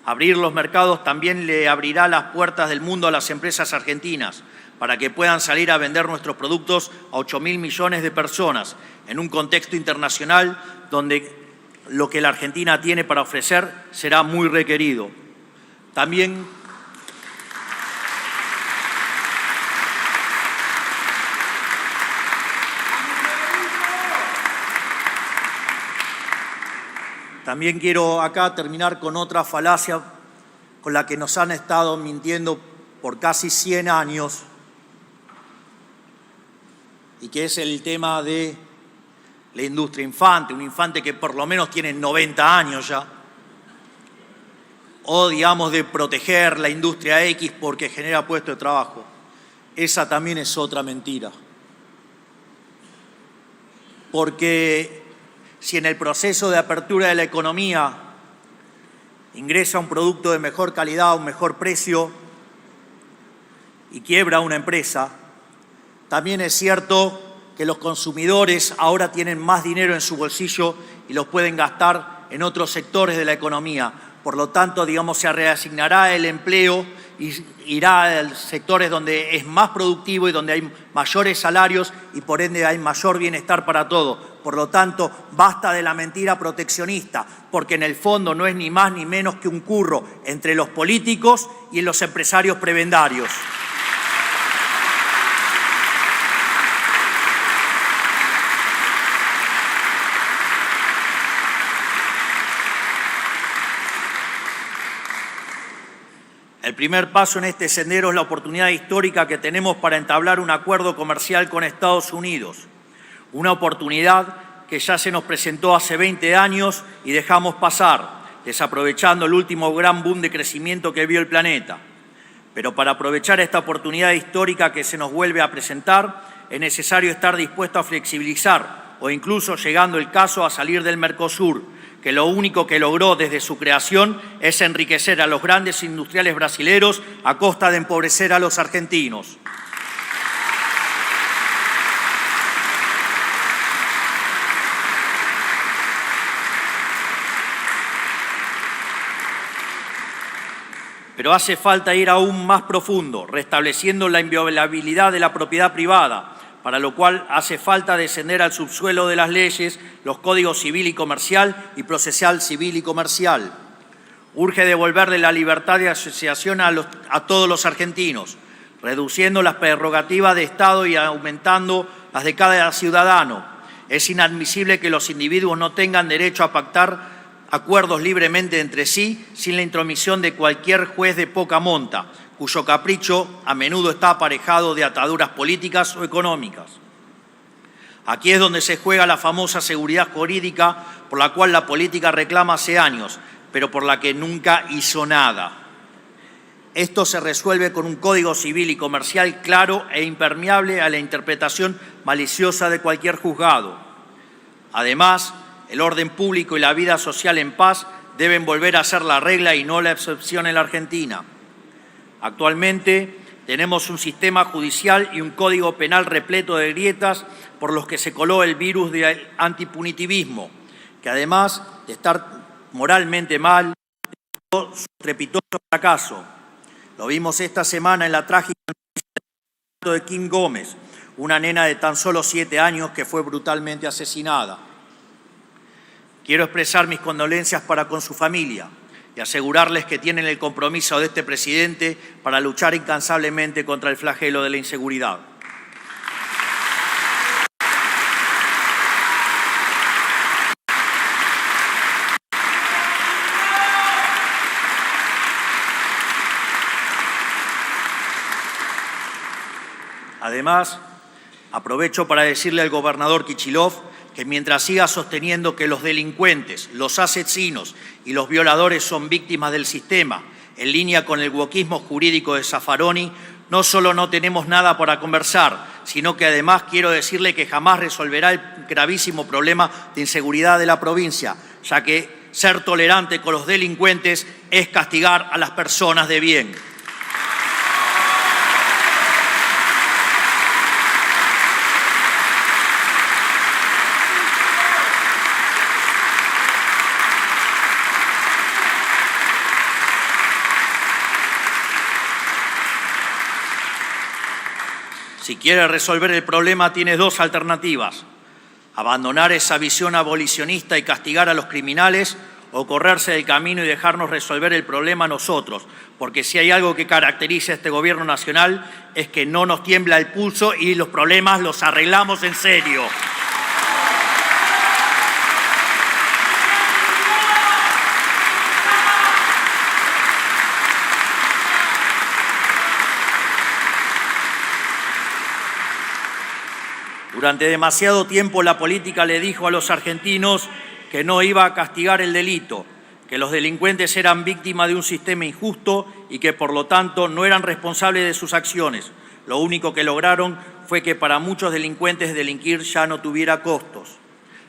Abrir los mercados también le abrirá las puertas del mundo a las empresas argentinas para que puedan salir a vender nuestros productos a 8.000 millones de personas en un contexto internacional donde lo que la Argentina tiene para ofrecer será muy requerido. También quiero acá terminar con otra falacia con la que nos han estado mintiendo por casi 100 años y que es el tema de la industria infante, un infante que por lo menos tiene 90 años ya, o digamos de proteger la industria X porque genera puestos de trabajo. Esa también es otra mentira. Porque si en el proceso de apertura de la economía ingresa un producto de mejor calidad a un mejor precio y quiebra una empresa, también es cierto que los consumidores ahora tienen más dinero en su bolsillo y los pueden gastar en otros sectores de la economía. Por lo tanto, digamos, se reasignará el empleo y irá a sectores donde es más productivo y donde hay mayores salarios y por ende hay mayor bienestar para todos. Por lo tanto, basta de la mentira proteccionista, porque en el fondo no es ni más ni menos que un curro entre los políticos y los empresarios prebendarios. El primer paso en este sendero es la oportunidad histórica que tenemos para entablar un acuerdo comercial con Estados Unidos. Una oportunidad que ya se nos presentó hace 20 años y dejamos pasar, desaprovechando el último gran boom de crecimiento que vio el planeta. Pero para aprovechar esta oportunidad histórica que se nos vuelve a presentar, es necesario estar dispuesto a flexibilizar o incluso, llegando el caso, a salir del Mercosur, que lo único que logró desde su creación es enriquecer a los grandes industriales brasileros a costa de empobrecer a los argentinos. Pero hace falta ir aún más profundo, restableciendo la inviolabilidad de la propiedad privada, para lo cual hace falta descender al subsuelo de las leyes, los códigos civil y comercial y procesal civil y comercial. Urge devolverle la libertad de asociación a todos los argentinos, reduciendo las prerrogativas de Estado y aumentando las de cada ciudadano. Es inadmisible que los individuos no tengan derecho a pactar acuerdos libremente entre sí sin la intromisión de cualquier juez de poca monta, cuyo capricho a menudo está aparejado de ataduras políticas o económicas. Aquí es donde se juega la famosa seguridad jurídica por la cual la política reclama hace años, pero por la que nunca hizo nada. Esto se resuelve con un código civil y comercial claro e impermeable a la interpretación maliciosa de cualquier juzgado. Además, el orden público y la vida social en paz deben volver a ser la regla y no la excepción en la Argentina. Actualmente tenemos un sistema judicial y un código penal repleto de grietas por los que se coló el virus del antipunitivismo, que además de estar moralmente mal, su estrepitoso fracaso. Lo vimos esta semana en la trágica noticia de Kim Gómez, una nena de tan solo 7 años que fue brutalmente asesinada. Quiero expresar mis condolencias para con su familia y asegurarles que tienen el compromiso de este presidente para luchar incansablemente contra el flagelo de la inseguridad. Además, aprovecho para decirle al gobernador Kicillof que mientras siga sosteniendo que los delincuentes, los asesinos y los violadores son víctimas del sistema, en línea con el wokismo jurídico de Zaffaroni, no solo no tenemos nada para conversar, sino que además quiero decirle que jamás resolverá el gravísimo problema de inseguridad de la provincia, ya que ser tolerante con los delincuentes es castigar a las personas de bien. Si quiere resolver el problema, tiene 2 alternativas: abandonar esa visión abolicionista y castigar a los criminales, o correrse del camino y dejarnos resolver el problema nosotros, porque si hay algo que caracteriza a este gobierno nacional es que no nos tiembla el pulso y los problemas los arreglamos en serio. Durante demasiado tiempo la política le dijo a los argentinos que no iba a castigar el delito, que los delincuentes eran víctimas de un sistema injusto y que por lo tanto no eran responsables de sus acciones. Lo único que lograron fue que para muchos delincuentes delinquir ya no tuviera costos.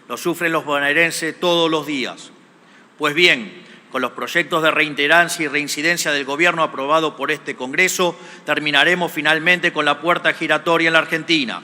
Lo sufren los bonaerenses todos los días. Pues bien, con los proyectos de reiterancia y reincidencia del gobierno aprobado por este Congreso, terminaremos finalmente con la puerta giratoria en la Argentina.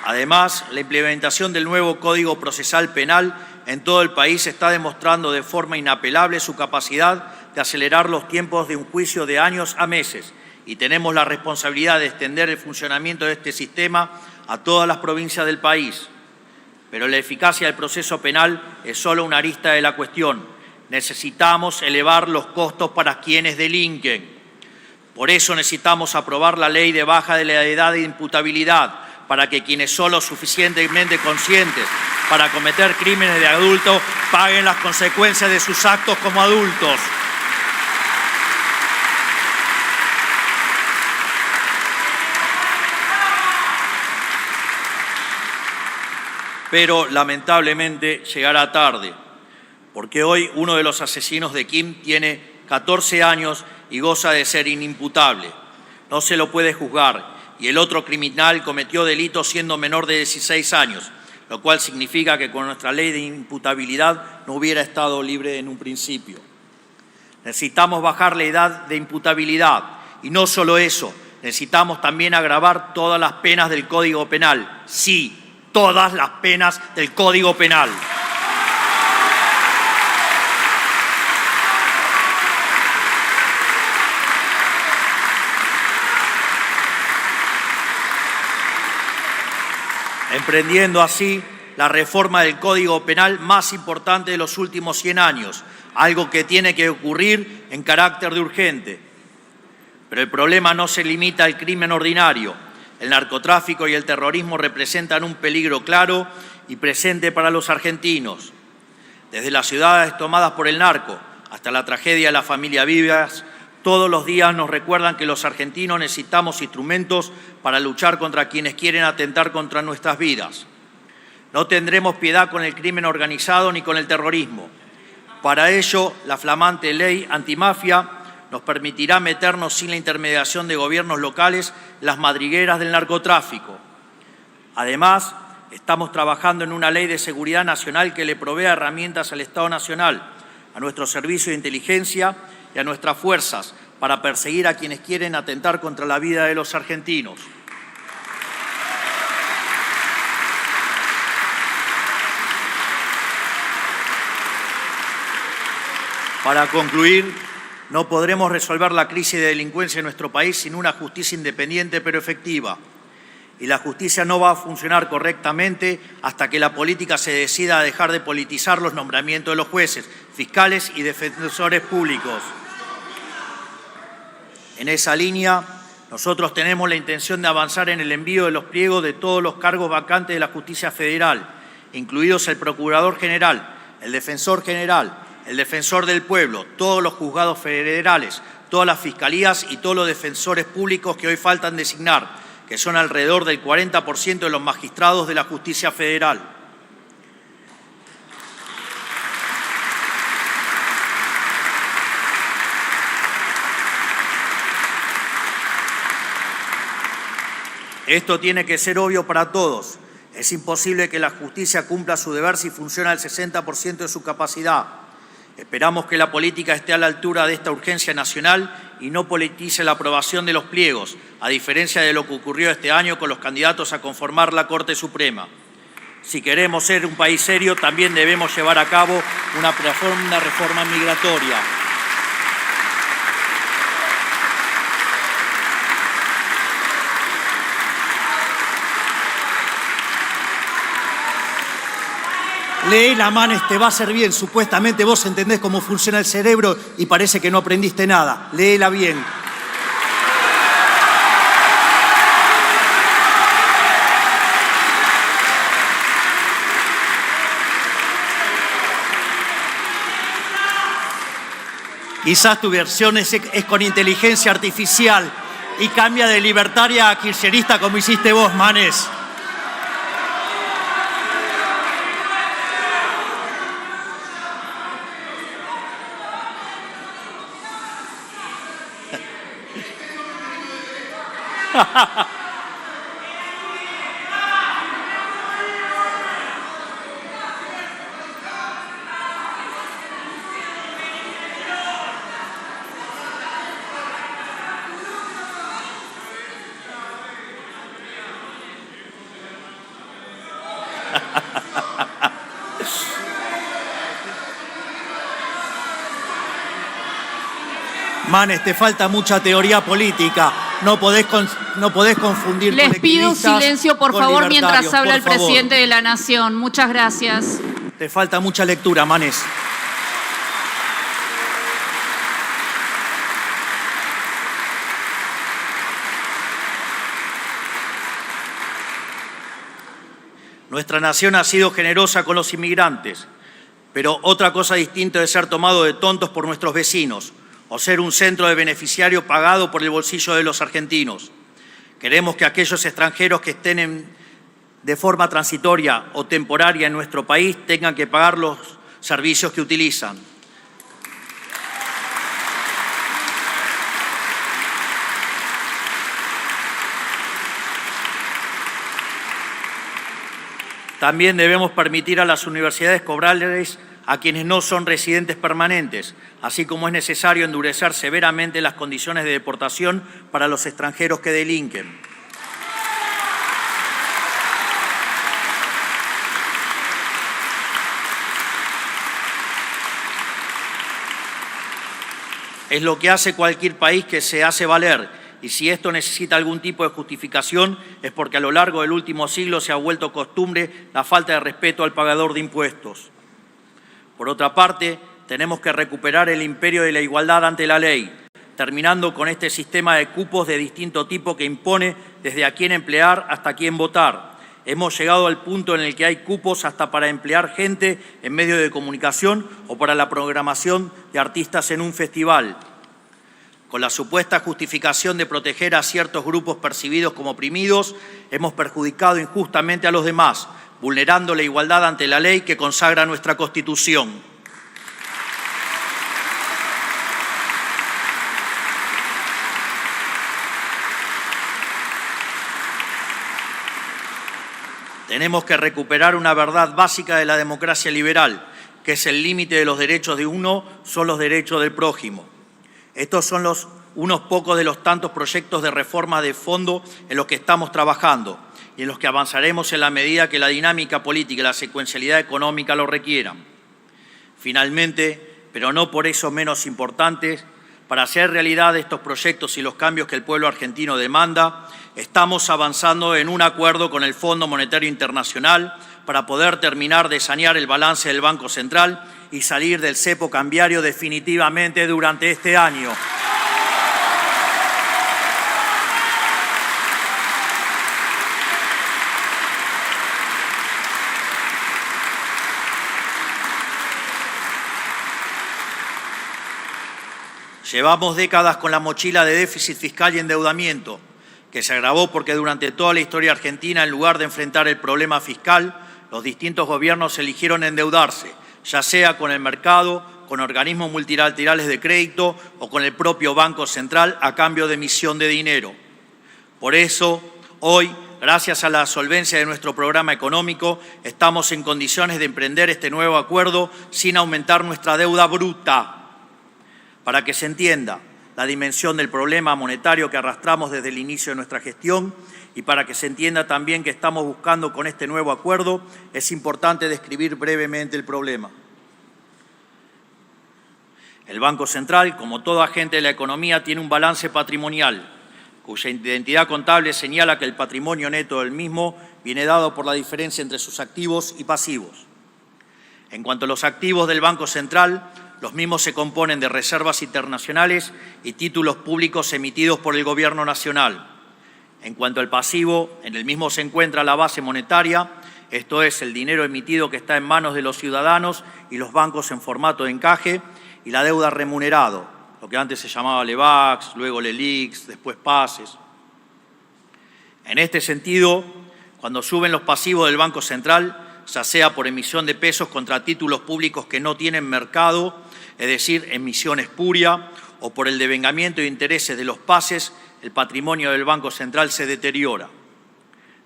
Además, la implementación del nuevo Código Procesal Penal en todo el país está demostrando de forma inapelable su capacidad de acelerar los tiempos de un juicio de años a meses, y tenemos la responsabilidad de extender el funcionamiento de este sistema a todas las provincias del país. Pero la eficacia del proceso penal es solo una arista de la cuestión. Necesitamos elevar los costos para quienes delinquen. Por eso necesitamos aprobar la ley de baja de la edad de imputabilidad, para que quienes son lo suficientemente conscientes para cometer crímenes de adultos paguen las consecuencias de sus actos como adultos. Pero lamentablemente llegará tarde, porque hoy uno de los asesinos de Kim tiene 14 años y goza de ser inimputable. No se lo puede juzgar. Y el otro criminal cometió delitos siendo menor de 16 años, lo cual significa que con nuestra ley de imputabilidad no hubiera estado libre en un principio. Necesitamos bajar la edad de imputabilidad y no solo eso, necesitamos también agravar todas las penas del Código Penal. Sí, todas las penas del Código Penal. Emprendiendo así la reforma del Código Penal más importante de los últimos 100 años, algo que tiene que ocurrir en carácter de urgente. Pero el problema no se limita al crimen ordinario. El narcotráfico y el terrorismo representan un peligro claro y presente para los argentinos. Desde las ciudades tomadas por el narco hasta la tragedia de la familia Vivas, todos los días nos recuerdan que los argentinos necesitamos instrumentos para luchar contra quienes quieren atentar contra nuestras vidas. No tendremos piedad con el crimen organizado ni con el terrorismo. Para ello, la flamante ley antimafia nos permitirá meternos sin la intermediación de gobiernos locales en las madrigueras del narcotráfico. Además, estamos trabajando en una ley de seguridad nacional que le provea herramientas al Estado Nacional, a nuestro servicio de inteligencia y a nuestras fuerzas para perseguir a quienes quieren atentar contra la vida de los argentinos. Para concluir, no podremos resolver la crisis de delincuencia en nuestro país sin una justicia independiente pero efectiva. Y la justicia no va a funcionar correctamente hasta que la política se decida a dejar de politizar los nombramientos de los jueces, fiscales y defensores públicos. En esa línea, nosotros tenemos la intención de avanzar en el envío de los pliegos de todos los cargos vacantes de la justicia federal, incluidos el procurador general, el defensor general, el defensor del pueblo, todos los juzgados federales, todas las fiscalías y todos los defensores públicos que hoy faltan designar, que son alrededor del 40% de los magistrados de la justicia federal. Esto tiene que ser obvio para todos. Es imposible que la justicia cumpla su deber si funciona al 60% de su capacidad. Esperamos que la política esté a la altura de esta urgencia nacional y no politice la aprobación de los pliegos, a diferencia de lo que ocurrió este año con los candidatos a conformar la Corte Suprema. Si queremos ser un país serio, también debemos llevar a cabo una profunda reforma migratoria. Léela, Manes, te va a hacer bien. Supuestamente vos entendés cómo funciona el cerebro y parece que no aprendiste nada. Léela bien. Quizás tu versión es con inteligencia artificial y cambia de libertaria a kirchnerista como hiciste vos, Manes. Manes, te falta mucha teoría política. No podés confundir Les pido un silencio, por favor, mientras habla el presidente de la Nación. Muchas gracias. Te falta mucha lectura, Manes. Nuestra nación ha sido generosa con los inmigrantes, pero otra cosa distinta es ser tomado de tontos por nuestros vecinos o ser un centro de beneficiario pagado por el bolsillo de los argentinos. Queremos que aquellos extranjeros que estén de forma transitoria o temporaria en nuestro país tengan que pagar los servicios que utilizan. También debemos permitir a las universidades cobrarles a quienes no son residentes permanentes, así como es necesario endurecer severamente las condiciones de deportación para los extranjeros que delinquen. Es lo que hace cualquier país que se hace valer, y si esto necesita algún tipo de justificación es porque a lo largo del último siglo se ha vuelto costumbre la falta de respeto al pagador de impuestos. Por otra parte, tenemos que recuperar el imperio de la igualdad ante la ley, terminando con este sistema de cupos de distinto tipo que impone desde a quién emplear hasta a quién votar. Hemos llegado al punto en el que hay cupos hasta para emplear gente en medios de comunicación o para la programación de artistas en un festival. Con la supuesta justificación de proteger a ciertos grupos percibidos como oprimidos, hemos perjudicado injustamente a los demás, vulnerando la igualdad ante la ley que consagra nuestra Constitución. Tenemos que recuperar una verdad básica de la democracia liberal, que es el límite de los derechos de uno son los derechos del prójimo. Estos son unos pocos de los tantos proyectos de reforma de fondo en los que estamos trabajando y en los que avanzaremos en la medida que la dinámica política y la secuencialidad económica lo requieran. Finalmente, pero no por eso menos importantes, para hacer realidad estos proyectos y los cambios que el pueblo argentino demanda, estamos avanzando en un acuerdo con el Fondo Monetario Internacional para poder terminar de sanear el balance del Banco Central y salir del cepo cambiario definitivamente durante este año. Llevamos décadas con la mochila de déficit fiscal y endeudamiento, que se agravó porque durante toda la historia argentina, en lugar de enfrentar el problema fiscal, los distintos gobiernos eligieron endeudarse, ya sea con el mercado, con organismos multilaterales de crédito o con el propio Banco Central a cambio de emisión de dinero. Por eso, hoy, gracias a la solvencia de nuestro programa económico, estamos en condiciones de emprender este nuevo acuerdo sin aumentar nuestra deuda bruta. Para que se entienda la dimensión del problema monetario que arrastramos desde el inicio de nuestra gestión y para que se entienda también que estamos buscando con este nuevo acuerdo, es importante describir brevemente el problema. El Banco Central, como todo agente de la economía, tiene un balance patrimonial, cuya identidad contable señala que el patrimonio neto del mismo viene dado por la diferencia entre sus activos y pasivos. En cuanto a los activos del Banco Central, los mismos se componen de reservas internacionales y títulos públicos emitidos por el Gobierno Nacional. En cuanto al pasivo, en el mismo se encuentra la base monetaria, esto es, el dinero emitido que está en manos de los ciudadanos y los bancos en formato de encaje, y la deuda remunerado, lo que antes se llamaba LEVAX, luego LELIX, después PASES. En este sentido, cuando suben los pasivos del Banco Central, ya sea por emisión de pesos contra títulos públicos que no tienen mercado, es decir, emisión espuria, o por el devengamiento de intereses de los PASES, el patrimonio del Banco Central se deteriora.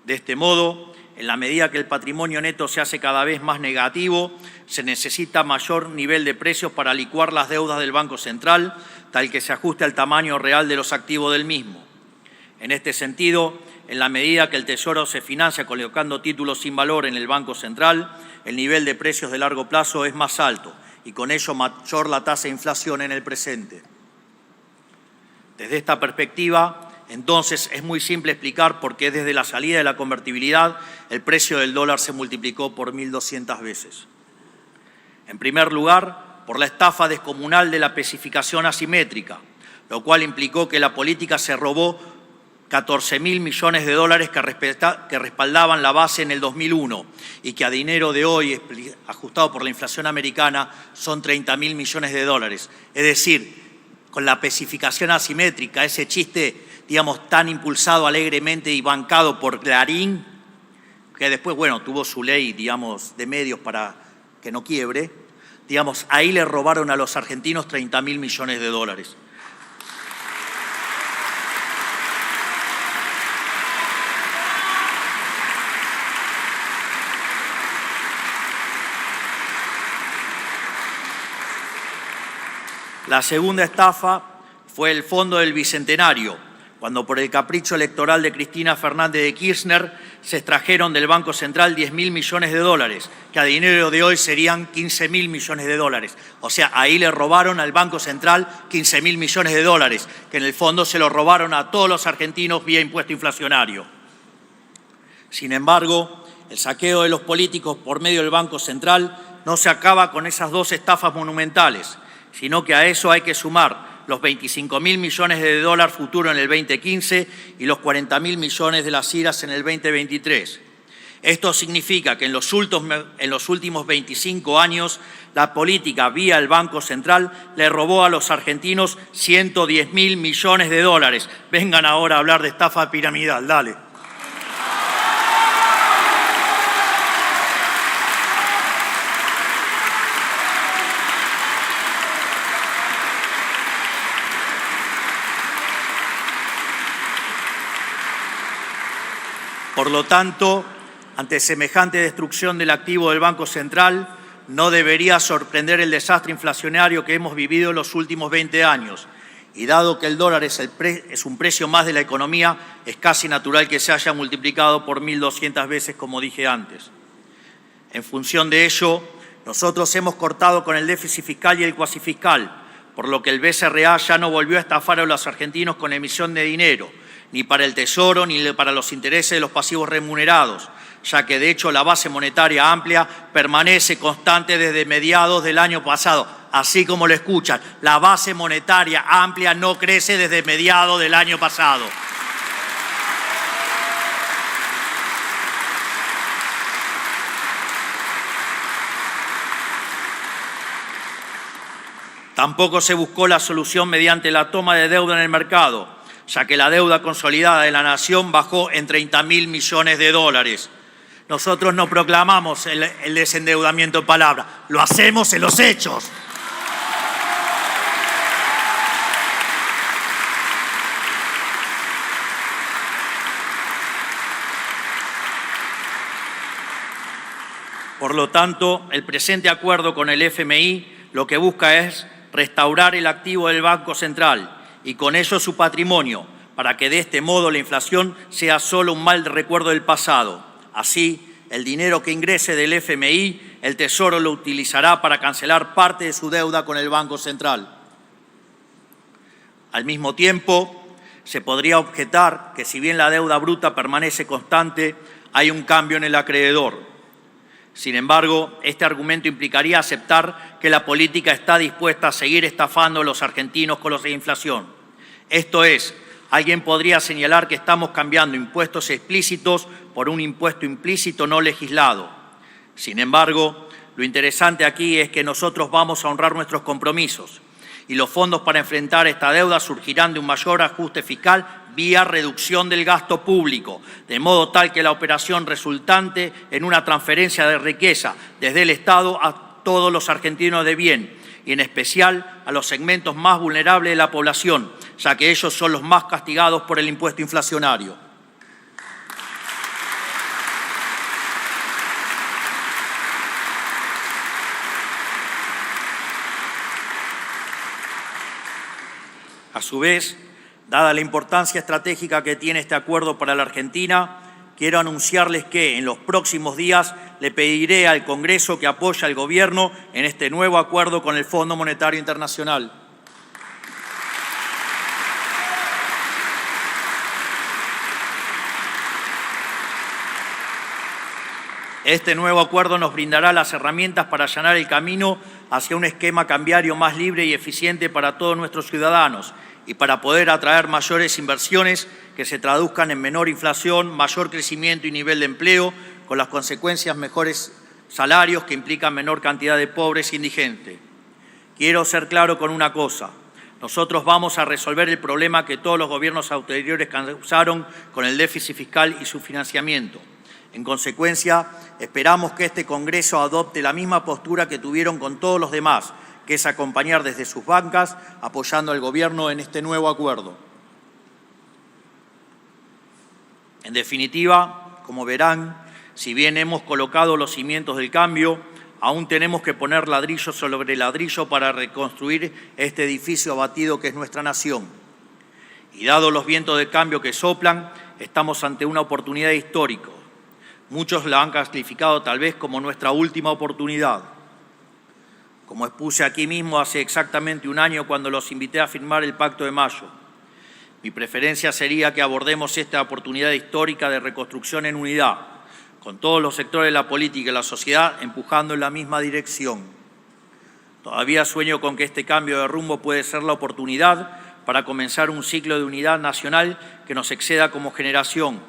De este modo, en la medida que el patrimonio neto se hace cada vez más negativo, se necesita mayor nivel de precios para licuar las deudas del Banco Central, tal que se ajuste al tamaño real de los activos del mismo. En este sentido, en la medida que el Tesoro se financia colocando títulos sin valor en el Banco Central, el nivel de precios de largo plazo es más alto y con ello mayor la tasa de inflación en el presente. Desde esta perspectiva, entonces, es muy simple explicar por qué desde la salida de la convertibilidad el precio del dólar se multiplicó por 1.200 veces. En primer lugar, por la estafa descomunal de la especificación asimétrica, lo cual implicó que la política se robó 14.000 millones de dólares que respaldaban la base en el 2001 y que a dinero de hoy, ajustado por la inflación americana, son 30.000 millones de dólares. Es decir, con la especificación asimétrica, ese chiste, digamos, tan impulsado alegremente y bancado por Clarín, que después, bueno, tuvo su ley, digamos, de medios para que no quiebre, digamos, ahí le robaron a los argentinos 30.000 millones de dólares. La segunda estafa fue el Fondo del Bicentenario, cuando por el capricho electoral de Cristina Fernández de Kirchner se extrajeron del Banco Central 10.000 millones de dólares, que a dinero de hoy serían 15.000 millones de dólares. O sea, ahí le robaron al Banco Central 15.000 millones de dólares, que en el fondo se lo robaron a todos los argentinos vía impuesto inflacionario. Sin embargo, el saqueo de los políticos por medio del Banco Central no se acaba con esas dos estafas monumentales, sino que a eso hay que sumar los 25.000 millones de dólares futuros en el 2015 y los 40.000 millones de las IRAs en el 2023. Esto significa que en los últimos 25 años la política vía el Banco Central le robó a los argentinos 110.000 millones de dólares. Vengan ahora a hablar de estafa piramidal, dale. Por lo tanto, ante semejante destrucción del activo del Banco Central, no debería sorprender el desastre inflacionario que hemos vivido en los últimos 20 años. Y dado que el dólar es un precio más de la economía, es casi natural que se haya multiplicado por 1.200 veces, como dije antes. En función de ello, nosotros hemos cortado con el déficit fiscal y el cuasifiscal, por lo que el BCRA ya no volvió a estafar a los argentinos con emisión de dinero, ni para el Tesoro, ni para los intereses de los pasivos remunerados, ya que de hecho la base monetaria amplia permanece constante desde mediados del año pasado. Así como lo escuchan, la base monetaria amplia no crece desde mediados del año pasado. Tampoco se buscó la solución mediante la toma de deuda en el mercado, ya que la deuda consolidada de la nación bajó en 30.000 millones de dólares. Nosotros no proclamamos el desendeudamiento en palabras, lo hacemos en los hechos. Por lo tanto, el presente acuerdo con el FMI lo que busca es restaurar el activo del Banco Central y con ello su patrimonio, para que de este modo la inflación sea solo un mal recuerdo del pasado. Así, el dinero que ingrese del FMI, el Tesoro lo utilizará para cancelar parte de su deuda con el Banco Central. Al mismo tiempo, se podría objetar que si bien la deuda bruta permanece constante, hay un cambio en el acreedor. Sin embargo, este argumento implicaría aceptar que la política está dispuesta a seguir estafando a los argentinos con la inflación. Esto es, alguien podría señalar que estamos cambiando impuestos explícitos por un impuesto implícito no legislado. Sin embargo, lo interesante aquí es que nosotros vamos a honrar nuestros compromisos y los fondos para enfrentar esta deuda surgirán de un mayor ajuste fiscal vía reducción del gasto público, de modo tal que la operación resultante en una transferencia de riqueza desde el Estado a todos los argentinos de bien, y en especial a los segmentos más vulnerables de la población, ya que ellos son los más castigados por el impuesto inflacionario. A su vez, dada la importancia estratégica que tiene este acuerdo para la Argentina, quiero anunciarles que en los próximos días le pediré al Congreso que apoye al Gobierno en este nuevo acuerdo con el Fondo Monetario Internacional. Este nuevo acuerdo nos brindará las herramientas para allanar el camino hacia un esquema cambiario más libre y eficiente para todos nuestros ciudadanos y para poder atraer mayores inversiones que se traduzcan en menor inflación, mayor crecimiento y nivel de empleo, con las consecuencias mejores salarios que implican menor cantidad de pobres e indigentes. Quiero ser claro con una cosa. Nosotros vamos a resolver el problema que todos los gobiernos anteriores causaron con el déficit fiscal y su financiamiento. En consecuencia, esperamos que este Congreso adopte la misma postura que tuvieron con todos los demás, que es acompañar desde sus bancas, apoyando al Gobierno en este nuevo acuerdo. En definitiva, como verán, si bien hemos colocado los cimientos del cambio, Aún tenemos que poner ladrillo sobre ladrillo para reconstruir este edificio abatido que es nuestra nación. Y dados los vientos de cambio que soplan, estamos ante una oportunidad histórica. Muchos la han calificado tal vez como nuestra última oportunidad. Como expuse aquí mismo hace exactamente un año cuando los invité a firmar el Pacto de Mayo, mi preferencia sería que abordemos esta oportunidad histórica de reconstrucción en unidad, con todos los sectores de la política y la sociedad empujando en la misma dirección. Todavía sueño con que este cambio de rumbo puede ser la oportunidad para comenzar un ciclo de unidad nacional que nos exceda como generación,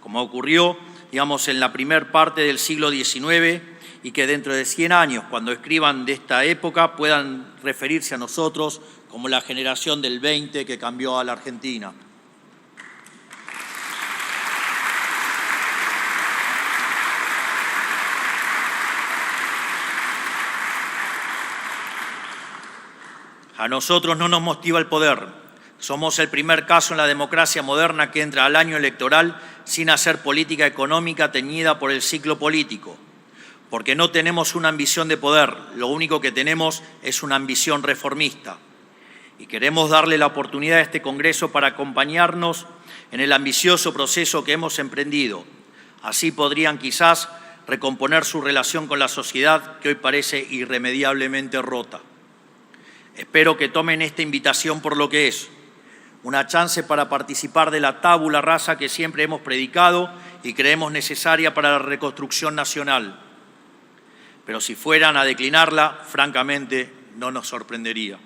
como ocurrió, digamos, en la primer parte del siglo XIX, y que dentro de 100 años, cuando escriban de esta época, puedan referirse a nosotros como la generación del 20 que cambió a la Argentina. A nosotros no nos motiva el poder. Somos el primer caso en la democracia moderna que entra al año electoral sin hacer política económica teñida por el ciclo político. Porque no tenemos una ambición de poder, lo único que tenemos es una ambición reformista. Y queremos darle la oportunidad a este Congreso para acompañarnos en el ambicioso proceso que hemos emprendido. Así podrían quizás recomponer su relación con la sociedad que hoy parece irremediablemente rota. Espero que tomen esta invitación por lo que es, una chance para participar de la tabula rasa que siempre hemos predicado y creemos necesaria para la reconstrucción nacional. Pero si fueran a declinarla, francamente, no nos sorprendería.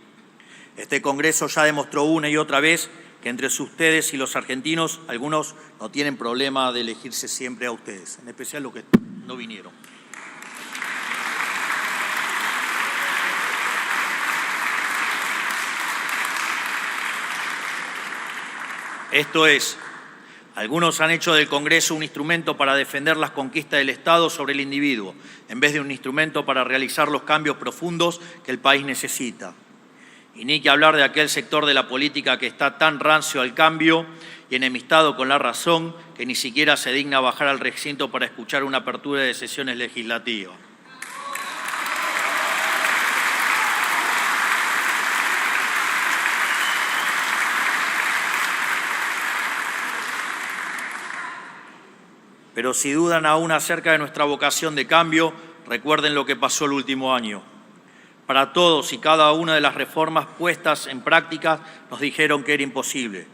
Este Congreso ya demostró una y otra vez que entre ustedes y los argentinos, algunos no tienen problema de elegirse siempre a ustedes, en especial los que no vinieron. Esto es, algunos han hecho del Congreso un instrumento para defender las conquistas del Estado sobre el individuo, en vez de un instrumento para realizar los cambios profundos que el país necesita. Y ni que hablar de aquel sector de la política que está tan rancio al cambio y enemistado con la razón que ni siquiera se digna bajar al recinto para escuchar una apertura de sesiones legislativas. Pero si dudan aún acerca de nuestra vocación de cambio, recuerden lo que pasó el último año. Para todos y cada una de las reformas puestas en práctica nos dijeron que era imposible,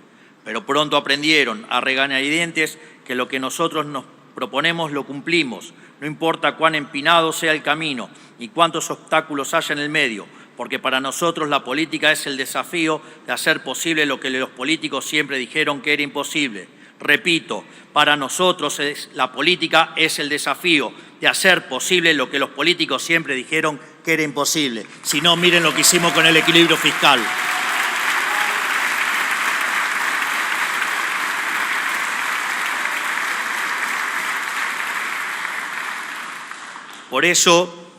pero pronto aprendieron a regañadientes que lo que nosotros nos proponemos lo cumplimos, no importa cuán empinado sea el camino ni cuántos obstáculos haya en el medio, porque para nosotros la política es el desafío de hacer posible lo que los políticos siempre dijeron que era imposible. Repito, para nosotros la política es el desafío de hacer posible lo que los políticos siempre dijeron que era imposible. Si no, miren lo que hicimos con el equilibrio fiscal. Por eso,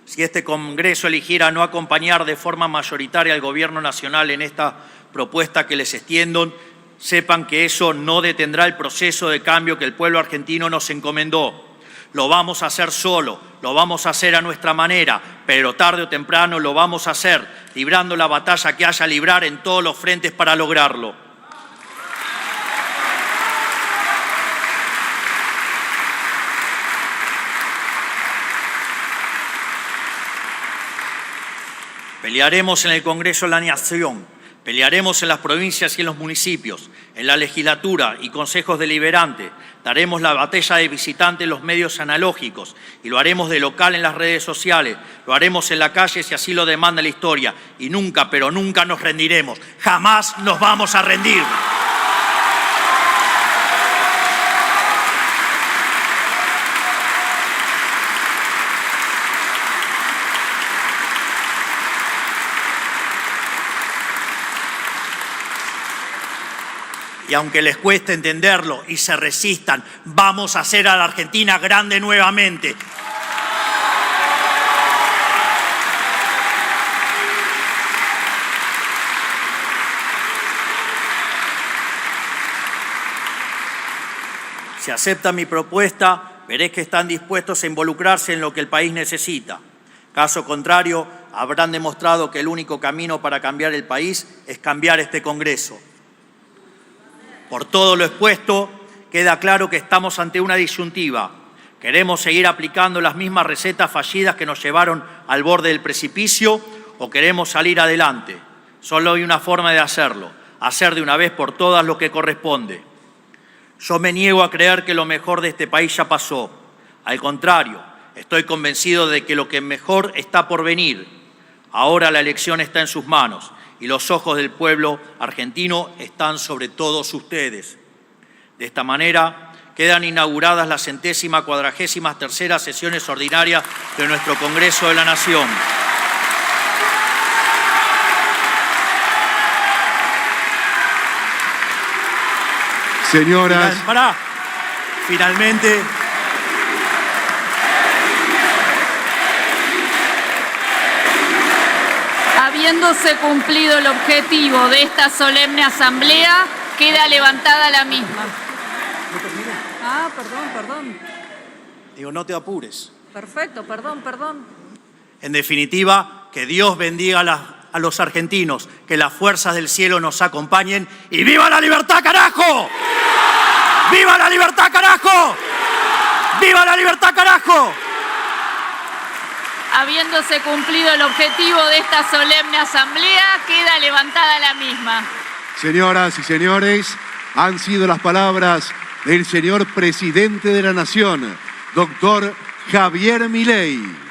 si este Congreso eligiera no acompañar de forma mayoritaria al Gobierno Nacional en esta propuesta que les extiendo, sepan que eso no detendrá el proceso de cambio que el pueblo argentino nos encomendó. Lo vamos a hacer solo, lo vamos a hacer a nuestra manera, pero tarde o temprano lo vamos a hacer, librando la batalla que haya a librar en todos los frentes para lograrlo. Pelearemos en el Congreso de la Nación. Pelearemos en las provincias y en los municipios, en la legislatura y consejos deliberantes. Daremos la batalla de visitante en los medios analógicos y lo haremos de local en las redes sociales. Lo haremos en la calle si así lo demanda la historia. Y nunca, pero nunca nos rendiremos. Jamás nos vamos a rendir. Y aunque les cueste entenderlo y se resistan, vamos a hacer a la Argentina grande nuevamente. Si aceptan mi propuesta, veré que están dispuestos a involucrarse en lo que el país necesita. Caso contrario, habrán demostrado que el único camino para cambiar el país es cambiar este Congreso. Por todo lo expuesto, queda claro que estamos ante una disyuntiva. ¿Queremos seguir aplicando las mismas recetas fallidas que nos llevaron al borde del precipicio o queremos salir adelante? Solo hay una forma de hacerlo, hacer de una vez por todas lo que corresponde. Yo me niego a creer que lo mejor de este país ya pasó. Al contrario, estoy convencido de que lo que mejor está por venir. Ahora la elección está en sus manos y los ojos del pueblo argentino están sobre todos ustedes. De esta manera, quedan inauguradas las 143ª sesiones ordinarias de nuestro Congreso de la Nación. Señoras. Finalmente, habiéndose cumplido el objetivo de esta solemne asamblea, queda levantada la misma. Perdón. Digo, no te apures. Perfecto, perdón. en definitiva, que Dios bendiga a los argentinos, que las fuerzas del cielo nos acompañen y ¡viva la libertad, carajo! ¡Viva la libertad, carajo! ¡Viva la libertad, carajo! Habiéndose cumplido el objetivo de esta solemne asamblea, queda levantada la misma. Señoras y señores, han sido las palabras del señor presidente de la Nación, doctor Javier Milei.